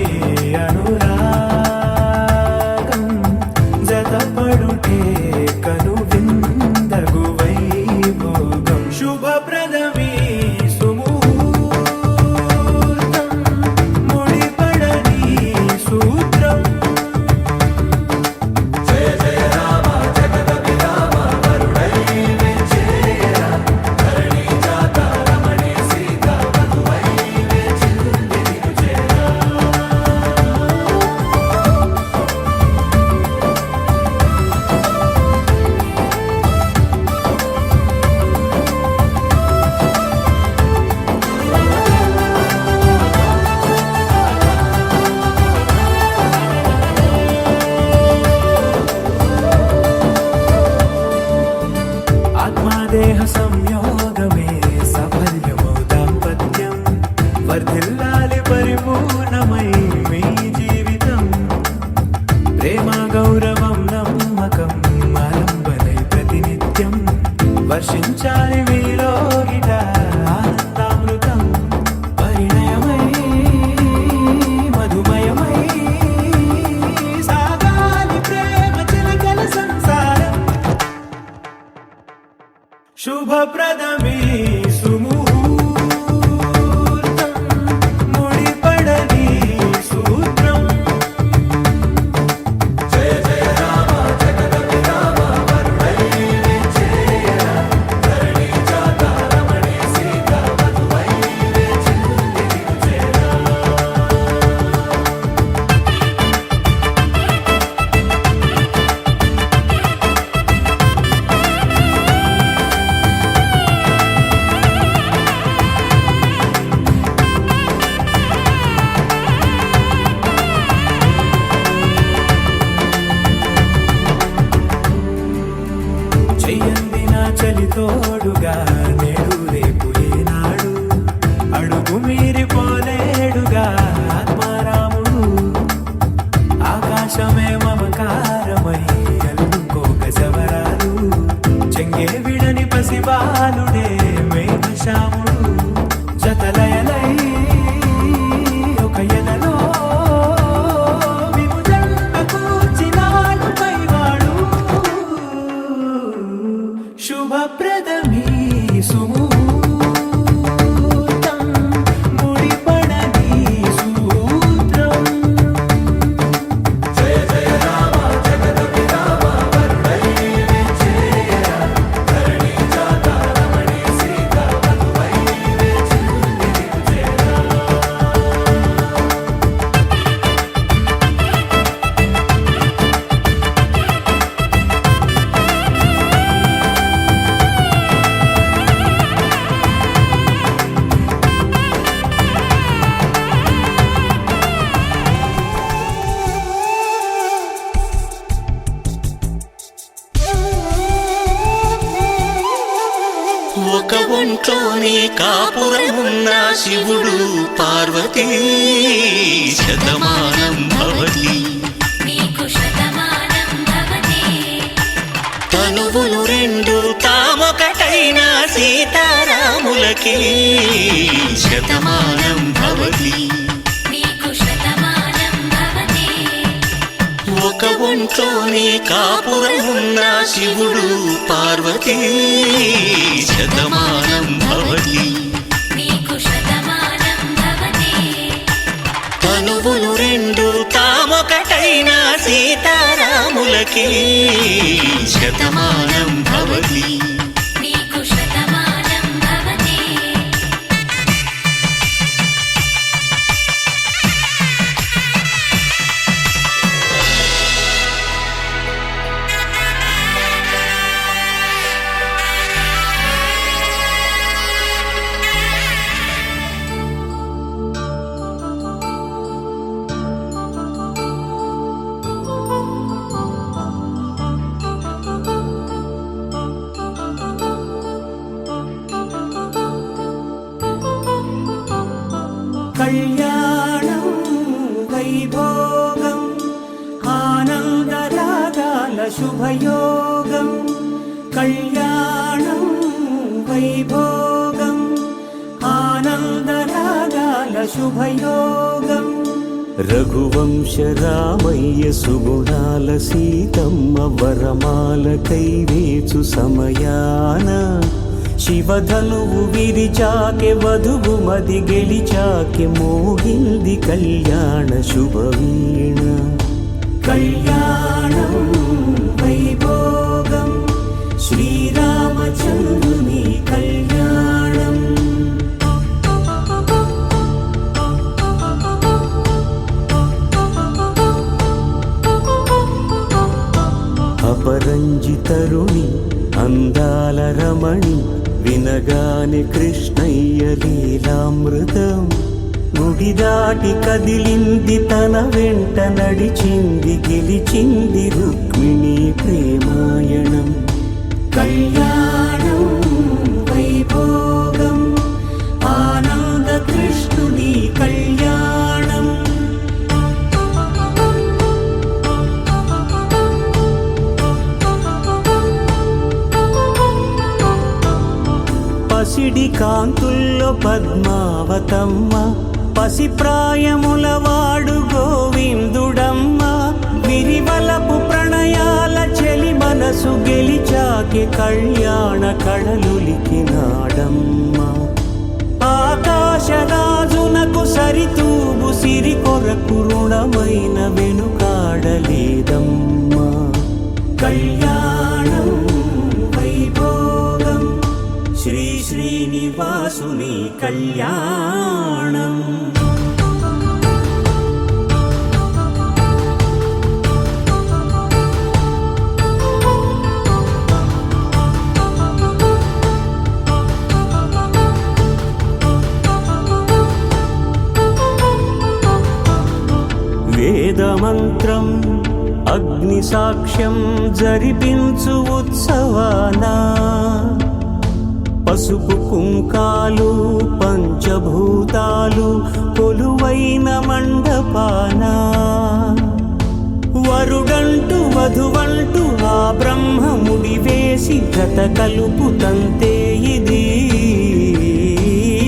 శుభప్రదమే సుముహూర్తం ముడిపడని సూత్రం జయ జయ రామ జగదపి రామ వరుణై విజయ ధరణి జాత రమణి సీత మధువై చెయ్యంది నా చలి తోడుగా నేడు రేపు ఏనాడు అడుగు మీరిపోలేడుగా ఆత్మారాముడు ఆకాశమే మమకారమై అలుకోక సవరాలు చెంగే విడని పసిబాలుడే మేఘశ్యాముడు జతలయలై ఒక ఎదలో శుభప్రదమీ సుముహూర్తం ముడిపడని సూత్రం జయ జయ రామ జగదపి రామ వరుణై విజయ ధరణి జాత రమణి సీత మధువై ఒక ఒంట్లోనే కాపురమున్న శివుడు పార్వతీ శతమానం భవతి నీకు శతమానం భవతి తనువులు రెండు తామొకటైన సీతారాములకి శతమానం భవతి నీకు శతమానం భవతి ఒక ఒంట్లోనే కాపురమున్న శివుడు పార్వతీ శతమానం భవతి నీకు శతమానం భవతి తనువులు రెండు తామొకటైన సీతారాములకి శతమానం భవతి నీకు శతమానం భవతి కళ్యాణం వైభోగం ఆనందరాగాల శుభయోగం కళ్యాణం వైభోగం ఆనందరాగాల శుభయోగం రఘువంశ రామయ్య సుగుణాల సీతమ్మ వరమాల కైవేచు సమయాన శివధనువు విరిచాకె వధువు మది గెలిచాకె మోగింది కళ్యాణ శుభవీణ కళ్యాణం వైభోగం శ్రీరామచంద్రుని కళ్యాణం అపరంజి తరుణి అందాల రమణి వినగానే కృష్ణయ్య లీలామృతం గుడి దాటి కదిలింది తన వెంట నడిచింది గెలిచింది రుక్మిణి ప్రేమాయణం కళ్యాణం వైభోగం ఆనంద కృష్ణుని కళ్యాణం పసిడి కాంతుల్లో పద్మావతమ్మ పసిప్రాయముల వాడు గోవిందుడమ్మ విరివలపు ప్రణయాల చెలి మనసు గెలిచాక పలికే కళ్యాణ కళలులికినాడమ్మా. ఆకాశరాజునకు సరితూబు సిరి కొరకు రుణమైన వెనుకాడలేదమ్మా. కళ్యాణం వైభోగం శ్రీ శ్రీనివాసుని కళ్యాణం. వేదమంత్రం అగ్ని సాక్ష్యం జరిపించు ఉత్సవాన పసుపు కుంకాలు పంచభూతాలు కొలువైన మండపాన వరుడంటూ వధువంటూ ఆ బ్రహ్మముడి వేసి జత కలుపు తంతే ఇది.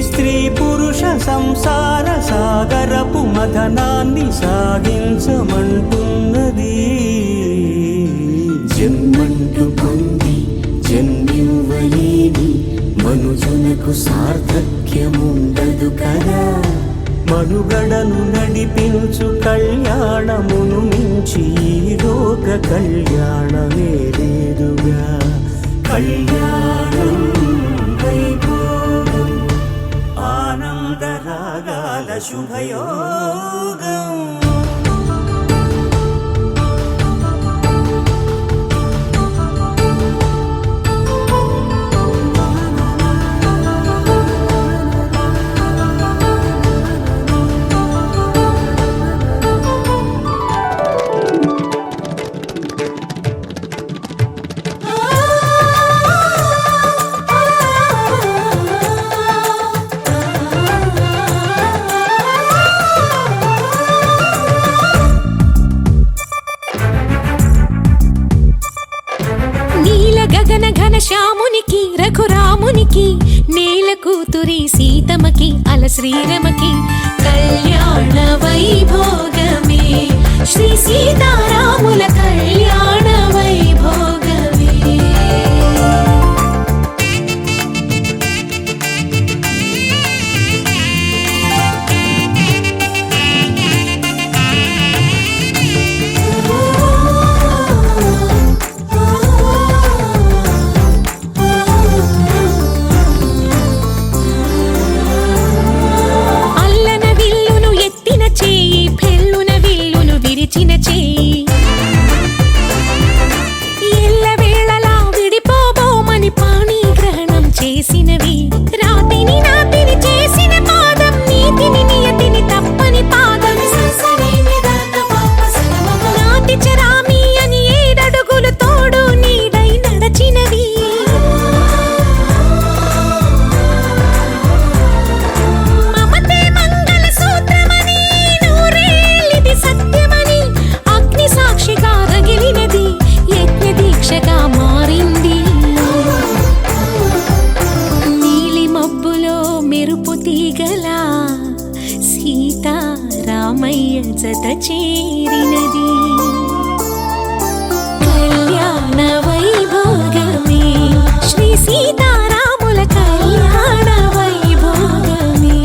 స్త్రీ పురుష సంసార సాగరపు మథనాన్ని సాగించమంటున్నది. జన్మంటూ పొంది జన్మివ్వలేని మనుజునకు సార్థక్యముండదు కదా. మనుగడను నడిపించు కళ్యాణమును మించి ఈ లోక కళ్యాణమే లేదుగా. కళ్యాణం వైభోగం ఆనందరాగాల శుభయోగం. శ్యామునికి రఘురామునికి నేల కూతురి సీతమ్మకి అల శ్రీరమకి కళ్యాణ వైభోగమే శ్రీ సీతారాముల కళ్యాణ వైభోగమే. సీతారామయ్య జత చేరినది కళ్యాణ వైభోగమే శ్రీ సీతారాముల కళ్యాణ వైభోగమే.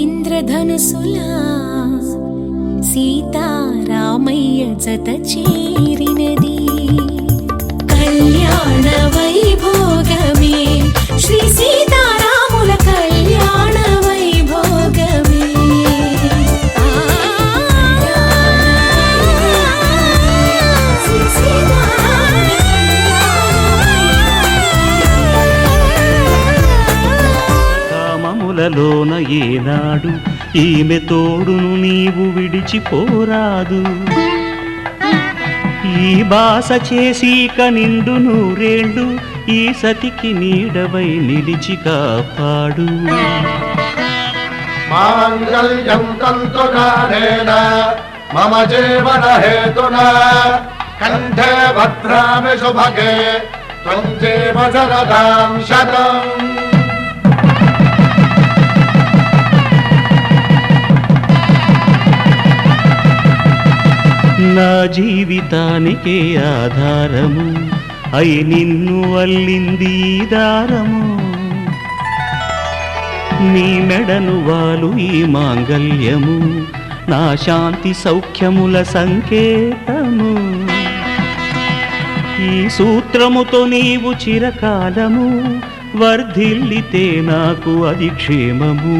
ఇంద్రధనుసులా సీతా రామయ్య జత చేరినది కళ్యాణ వైభోగమే శ్రీ సీతారాముల కళ్యాణ వైభోగమే కామములలోన ఏనాడు ఈమె తోడును నీవు విడిచిపోరాదు ఈ బాస చేసి కనిండు నూరేళ్ళు ఈ సతికి నీడవై నిలిచి కాపాడు మాంగళ్యం తంతునానేన మమ జీవన హేతునా కంఠే భద్రామి శుభగే త్వం జీవ శరదాం శతం. నా జీవితానికే ఆధారము అయి నిన్ను అల్లింది ఈ దారము నీ మెడను వాలు ఈ మాంగల్యము నా శాంతి సౌఖ్యముల సంకేతము ఈ సూత్రముతో నీవు చిరకాలము వర్ధిల్లితే నాకు అది క్షేమము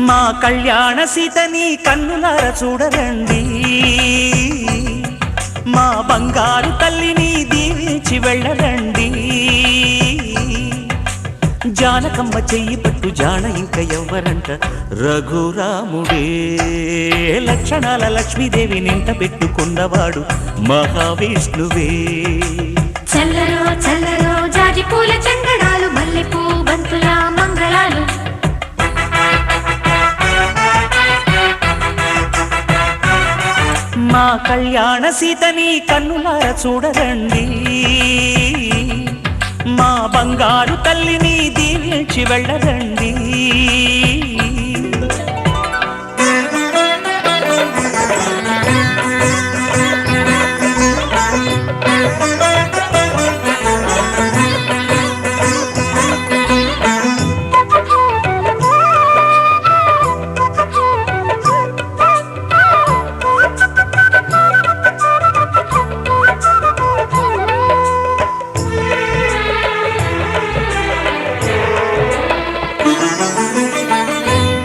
మా కళ్యాణ సీతని కన్నులార చూడరండి మా బంగారు తల్లిని దీవించి వెళ్ళరండి జానకమ్మ చెయ్యి పట్టు జాన ఇంక ఎవ్వరంట రఘురాముడే లక్షణాల లక్ష్మీదేవి నింట పెట్టుకున్నవాడు మహావిష్ణువే చల్లరో చల్లరో జాజి పూల చందనాలు మల్లెపూ బంతుల మంగళాలు మా కళ్యాణ సీతని కన్నులార చూడరండి మా బంగారు తల్లిని దీవించి వెళ్ళరండి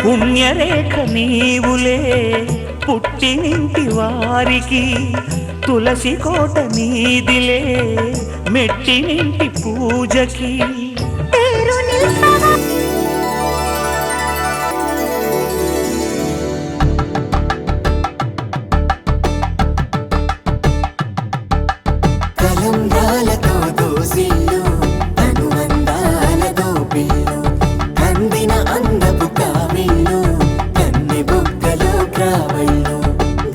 పుణ్యరేఖ నీవులే పుట్టినింటి వారికి తులసి కోట నీదిలే మెట్టినింటి పూజకి కలంబ్రాలతో దోసిల్లు అనుబంధాలతో పిల్లు అందిన అందపు కావిళ్ళు కన్నె బుగ్గలో క్రావళ్ళు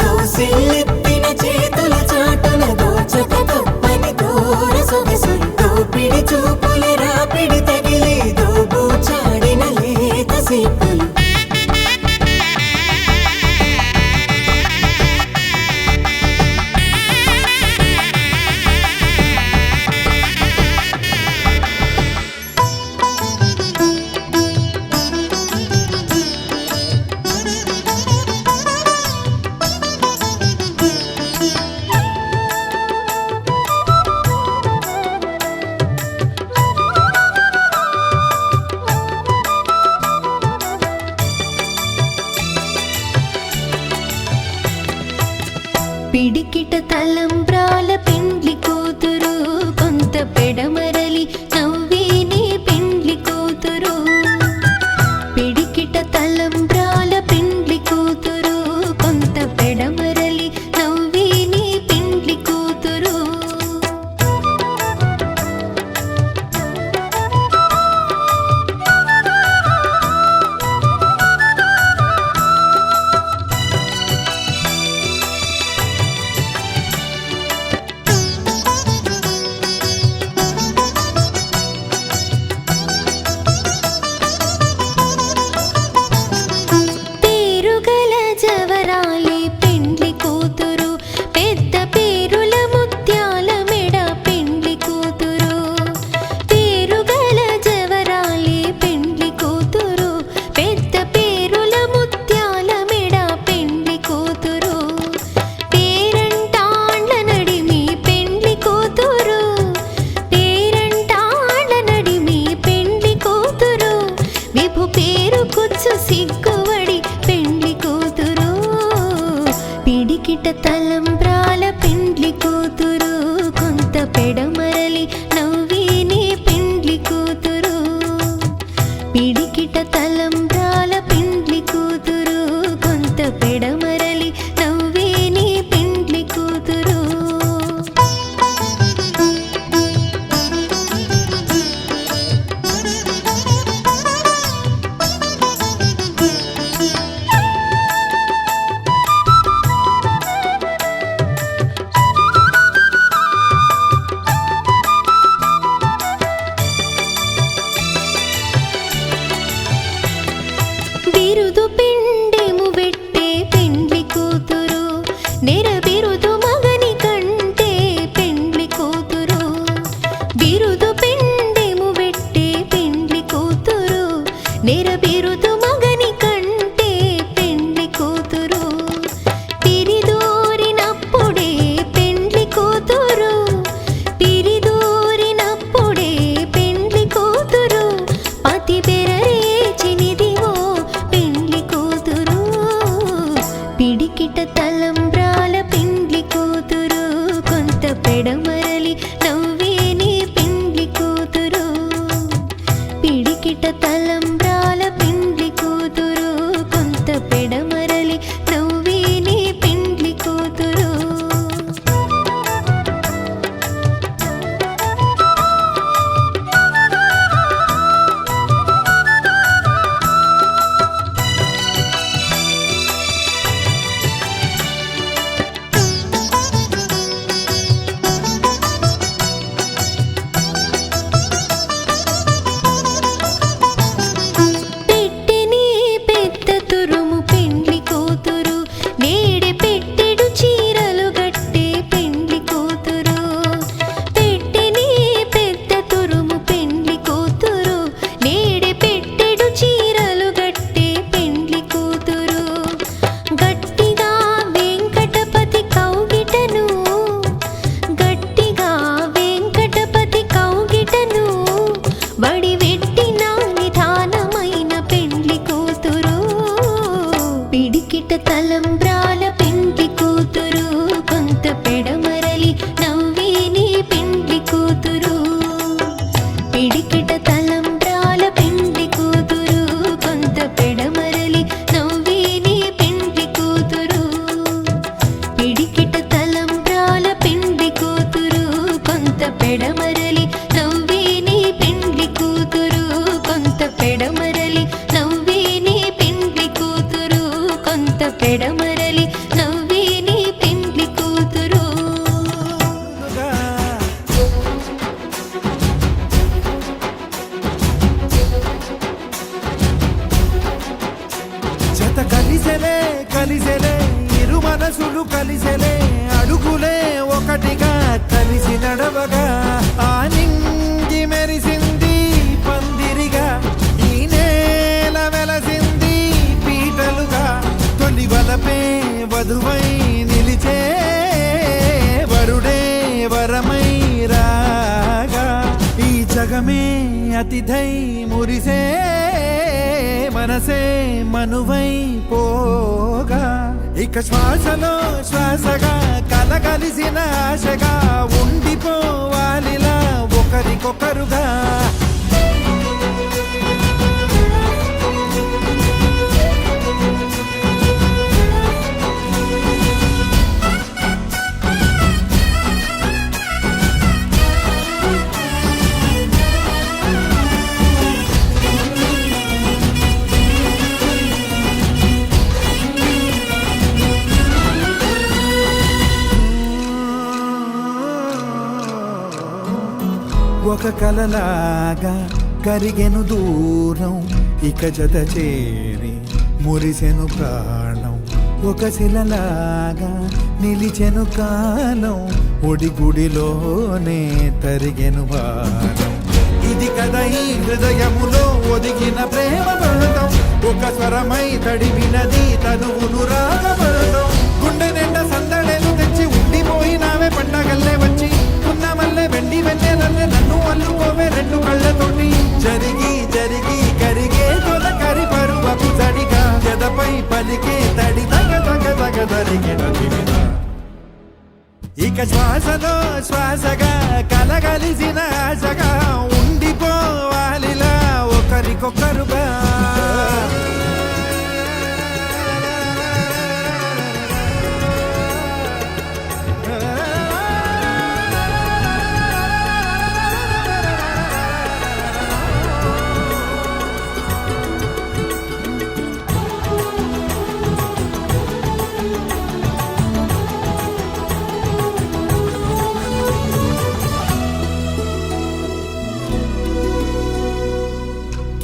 దోసిల్లెత్తిన చేతుల చాటున దోచక తప్పని దూర సొగసులు దోపిడి చూపుల రాపిడి తగిలి దోబూచాడిన లేత సీపులు పిడికిట తలంబ్రాల పెండ్లి కూతురు కొంత పెడమరలి నవ్వేనే పెండ్లి కూతురు పిడికిట తలంబ్రాల పెండ్లి కూతురు కొంత పెడమరలి నవ్వేనే పెండ్లి కూతురు పిడికిట తలంబ్రాల పెండ్లి కూతురు కొంత పెడమరలి నవ్విని పెండ్లి కూతురు పిడికిట తలంబ్రాల పెండ్లి కూతురు కొంత పెడమరలి నవ్విని పెండ్లి కూతురు బిరుదు పిండెము వెట్టే పెండ్లి కూతురు నెరబిరుదు మగని కంటే పెండ్లి కూతురు బిరుదు పిండెము వెట్టే పెండ్లి కూతురు నెరబిరుదు మగని కంటే పెండ్లి కూతురు పిరిదూరినప్పుడే పెండ్లి కూతురు పిరిదూరినప్పుడే పెండ్లి కూతురు పతి బెరరేచినిదివో పెండ్లి కూతురు పిడికిట తలంబ్రాల పెండ్లి కూతురు కొంత పెడమరలి నవ్వేని పెండ్లి కూతురు పిడికిట తలంబ్రాల పెండ్లి కూతురు కొంత పెడమరలి నవ్వేని పెండ్లి కూతురు పెట్టెని పెద్ద తురుము పెండ్లి కూతురు నేడే పెట్టెడు చీరలు గట్టే పెండ్లి కూతురు పెట్టెని పెద్ద తురుము పెండ్లి కూతురు నేడే పెట్టెడు చీరలు గట్టే పెండ్లి కూతురు గట్టిగా వెంకటపతి కౌగిటను గట్టిగా వెంకటపతి కౌగిటను వడివెట్టిన నిధానమైన పెండ్లి కూతురు పిడికిట తలంబ్రాల పెండ్లి కూతురు కొంత పెడమరలి నవ్వేని పెండ్లి కూతురు పిడికిట తలంబ్రాల పెండ్లి కూతురు కొంత పెడమరలి నవ్వేని పెండ్లి కూతురు పిడికిట తలంబ్రాల పెండ్లి కూతురు కొంత పెడమరలి నవ్వేని పెండ్లి కూతురు కొంత పెడమరలి నవ్వేని పెండ్లి కూతురు కొంత పెడమరలి నవ్వేని పెండ్లి కూతురు జత కలిసెలే కలిసెలే ఇరు మనసులు కలిసెలే అడుగులే ఒకటిగా కలిసి నడవగా ఆ నింగి మెరిసింది పందిరిగా ఈ నేల వెలసింది పీటలుగా తొలి వలపే వధువై నిలిచే వరుడే వరమై రాగా ఈ జగమే అతిథై మురిసే మనసే మనువై పోగా ఇక శ్వాసలో శ్వాసగా కలగలిసిన ఆశగా ఉండిపోవాలిలా ఒకరికొకరుగా ఒక కలలాగా కరిగెను దూరం ఇక జత చేరి మురిసెను ప్రాణం ఒక శిలలాగా నిలిచెను కాలం ఒడిగుడిలోనే తరిగెను భారం ఇది కదా ఈ హృదయములో ఒదిగిన ప్రేమ పడతాం ఒక స్వరమై తడివినది తనువును రాగపడతాం గుండె నిండా సందడేలు తెచ్చి ఉండిపోయినావే పండగల్లే వచ్చి ఉన్న మల్లె వెండి వెన్నెలల్లే నన్ను అల్లుకోవే రెండు కళ్ళతోటి జరిగి జరిగి కరిగే తొలకరి పరువపు తడిగా జదపై పలికే తడి తగ తగ తగ తరిగిన శ్వాసలో శ్వాసగా కలగలిసిన ఆశగా ఉండిపోవాలిలా ఒకరికొకరుగా.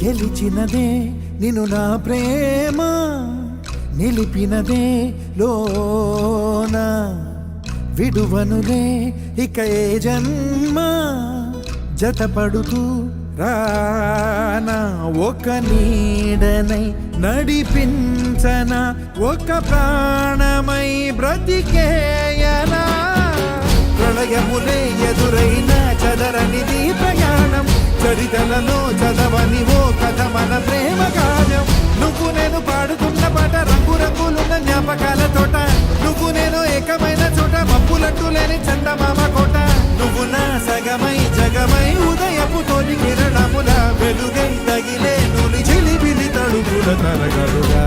గెలిచినదే నిన్ను నా ప్రేమ, నిలిపినదే లోన, విడువనులే ఇక ఏ జన్మ, జతపడుతూ రానా ఒక నీడనై నడిపించన, ఒక ప్రాణమై బ్రతికేయనా. ప్రళయములే ఎదురైన చదరనిది ప్రయాణం, చరితలలో చదవని ఓ కథ మన ప్రేమ కావ్యం. నువ్వు నేను పాడుతున్న పాట రంగు రంగులున్న జ్ఞాపకాల తోట, నువ్వు నేను ఏకమైన చోట మబ్బులట్టు లేని చందమామ కోట. నువ్వు నా సగమై జగమై ఉదయపు తోటి కిరణముల వెలుగై తగిలే నులి చిలిబిలి తడుపుల తరగలుగా.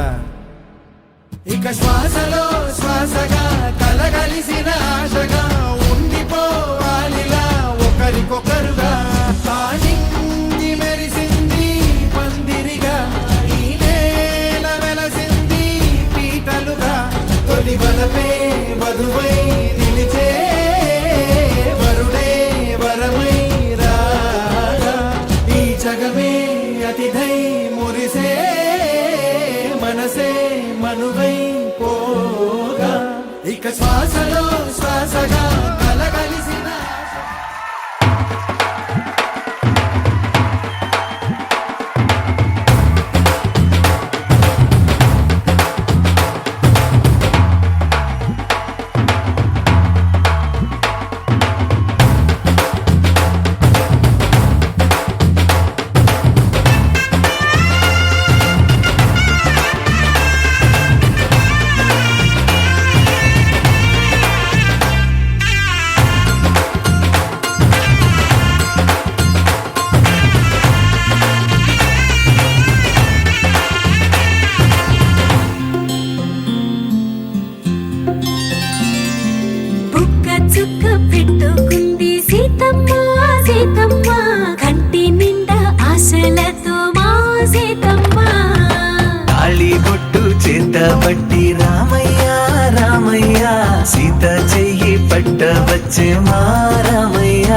ఇక శ్వాసలో శ్వాసగా కలగలిసిన ఆశగా ఉండిపోవాలిలా ఒకరికొకరుగా. ఆనింగి మెరిసింది పందిరిగా, ఈ నేల వెలసింది పీటలుగా. తొలి వలపే వధువై నిలిచే వరుడే వరమై రాగా, ఈ జగమే అతిథై మురిసే మనసే మనువై పోగా. ఇక శ్వాసలో శ్వాసగా కలగలిసిన పట్టి రామయ్య రామయ్య, సీత చెయ్యి పట్ట వచ్చే మా రామయ్య.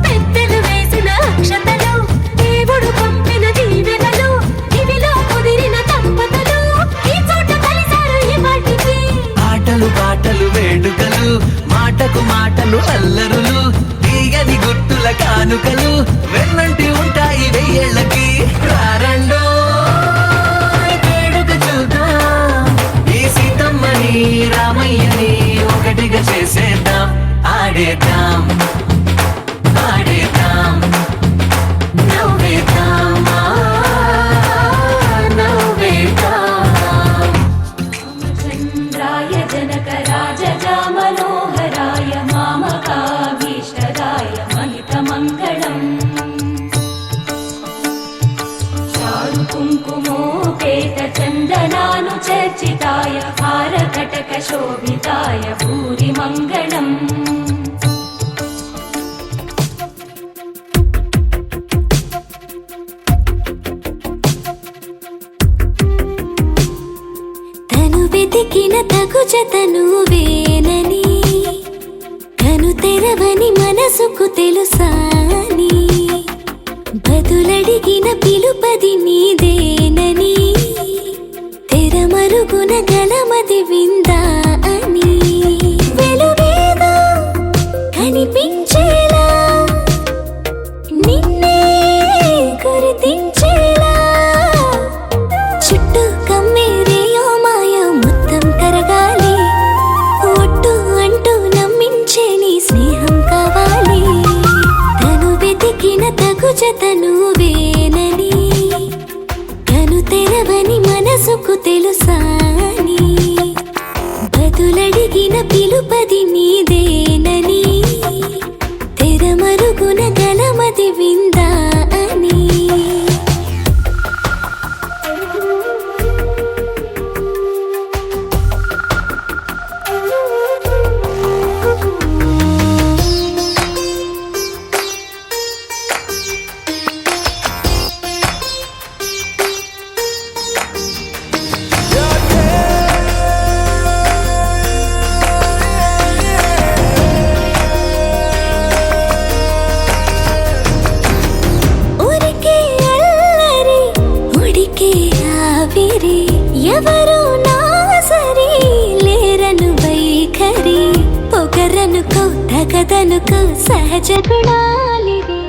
పెద్దలు వేసిన అక్షతలు, దేవుడు పంపిన దీవెనలు, ఇవిలో కుదిరిన దంపతులు ఈ చోట కలిసారు ఈ వాటికి. ఆటలు పాటలు వేడుకలు, మాటకు మాటలు అల్లరులు, తీయని గుర్తుల కానుకలు వెన్నంటి ఉంటాయి వెయ్యేళ్ళకి. రారండో రామయ్యని ఒకటిగా చేసేద్దాం, ఆడేద్దాం ఆడేద్దాం నవ్వేద్దాం నవ్వేద్దాం. చంద్రాయ జనక రాజజా మనోహరాయ మామకాభీష్టదాయ మహిత మంగళం. చారు కుంకుమోపేత చందనాను చర్చితాయ హారకటక శోభితాయ భూరి మంగళం. తను వెతికిన తగు జతను వేనని, కను తెరవని మనసుకు తెలుసాని, బదులడిగిన పిలుపది నీదేనని, తెరమరుగున గలమది విందా అని. వెలుగేదో కనిపించేలా, నిన్నే గుర్తించేలా, చుట్టూ కమ్మేరేయో మాయ మొత్తం కరగాలి, ఒట్టు అంటూ నమ్మించే నీ స్నేహం కావాలి. తను వెతికిన తగు జతను వేనని, కను తెరవని మనసుకు తెలుసాని, బదులడిగిన పిలుపది నీదే తప్పదనుకు సహజ గుణాలివే.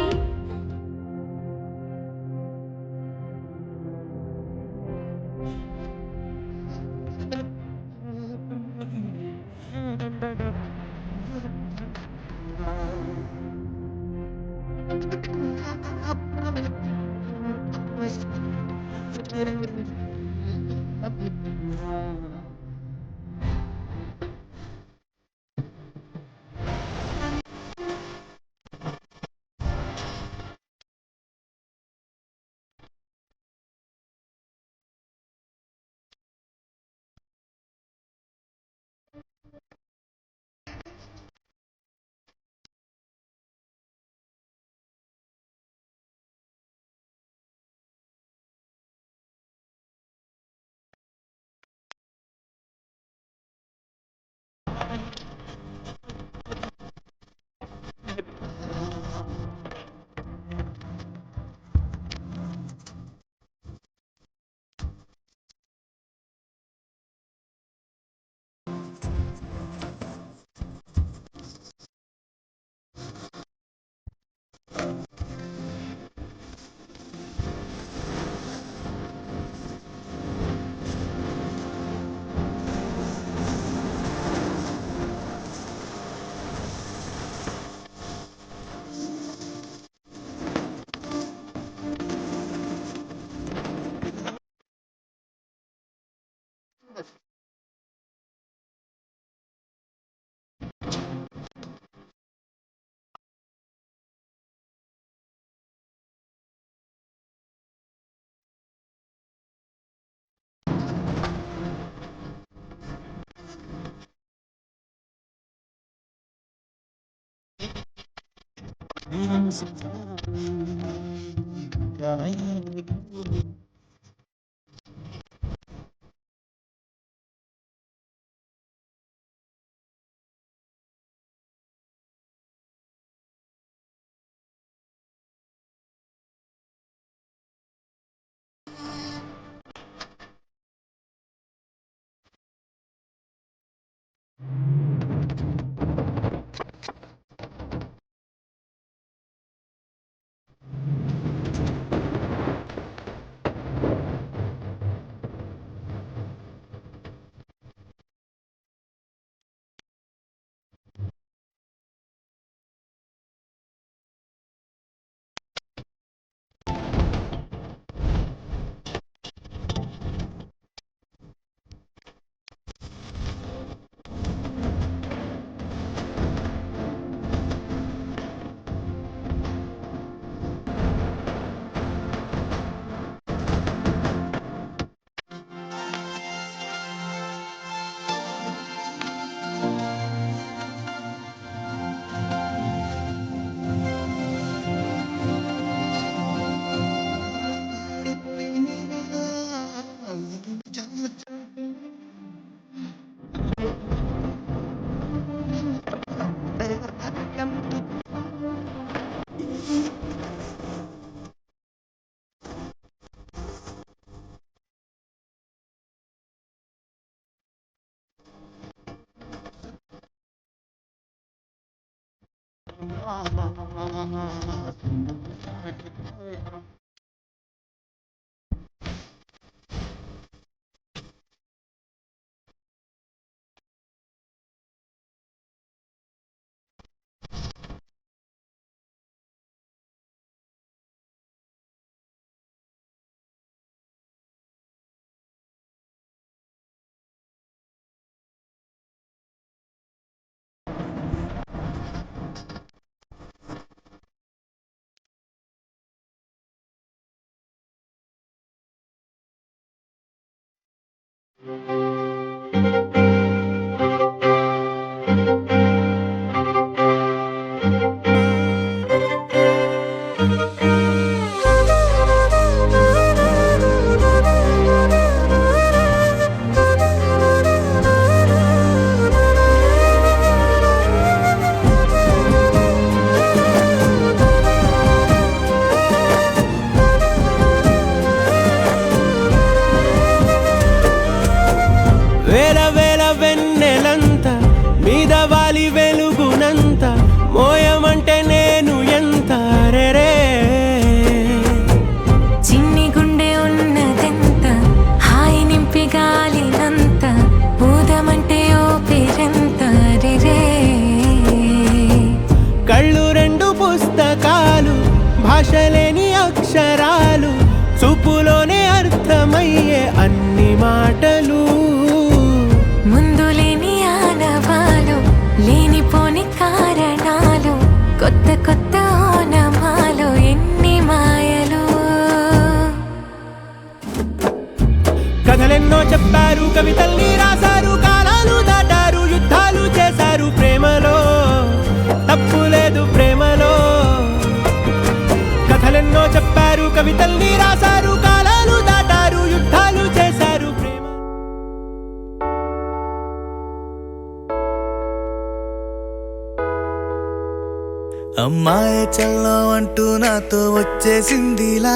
అమ్మాయి చల్లం అంటూ నాతో వచ్చేసిందిలా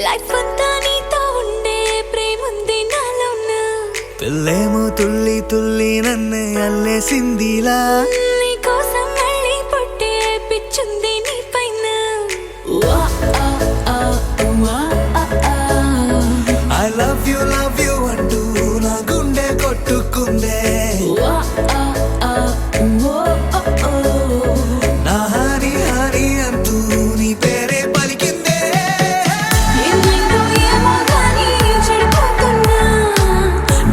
లైఫ్ అంతా నీతో ఉండే ప్రేముంది నాలోన పిల్లేమో తుల్లి తుల్లి నన్నే అల్లేసిందిలా నీ కోసం మళ్ళీ పుట్టే పిచ్చుంది నీ పైన ఐ లవ్ యూ అంటూ నా గుండె కొట్టుకుందే నా హరి హరి అంటూ నీ పేరే పలికిందే ఏమైందో ఏమో గానీ చెడిపోతున్నా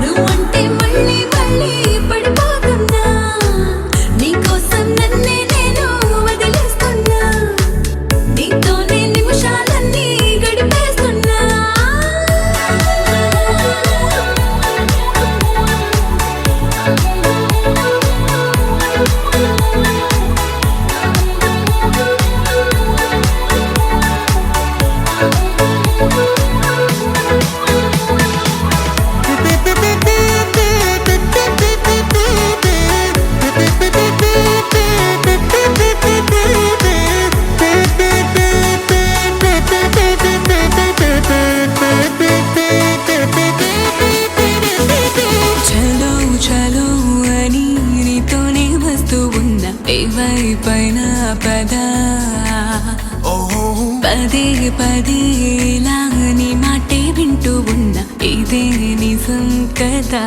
నువ్వంటే మళ్ళీ మళ్ళీ పడిపోతున్నా నీకోసం నన్నే నేను వదిలేస్తున్నా నీతోనే నిమిషాలన్నీ గడిపేస్తున్నా చలో చలో అని నీతోనే వస్తూ ఉన్నా ఏవైపైన పదా పదే పదే ఇలా నీ మాటే వింటూ ఉన్నా ఇదే నిజం కదా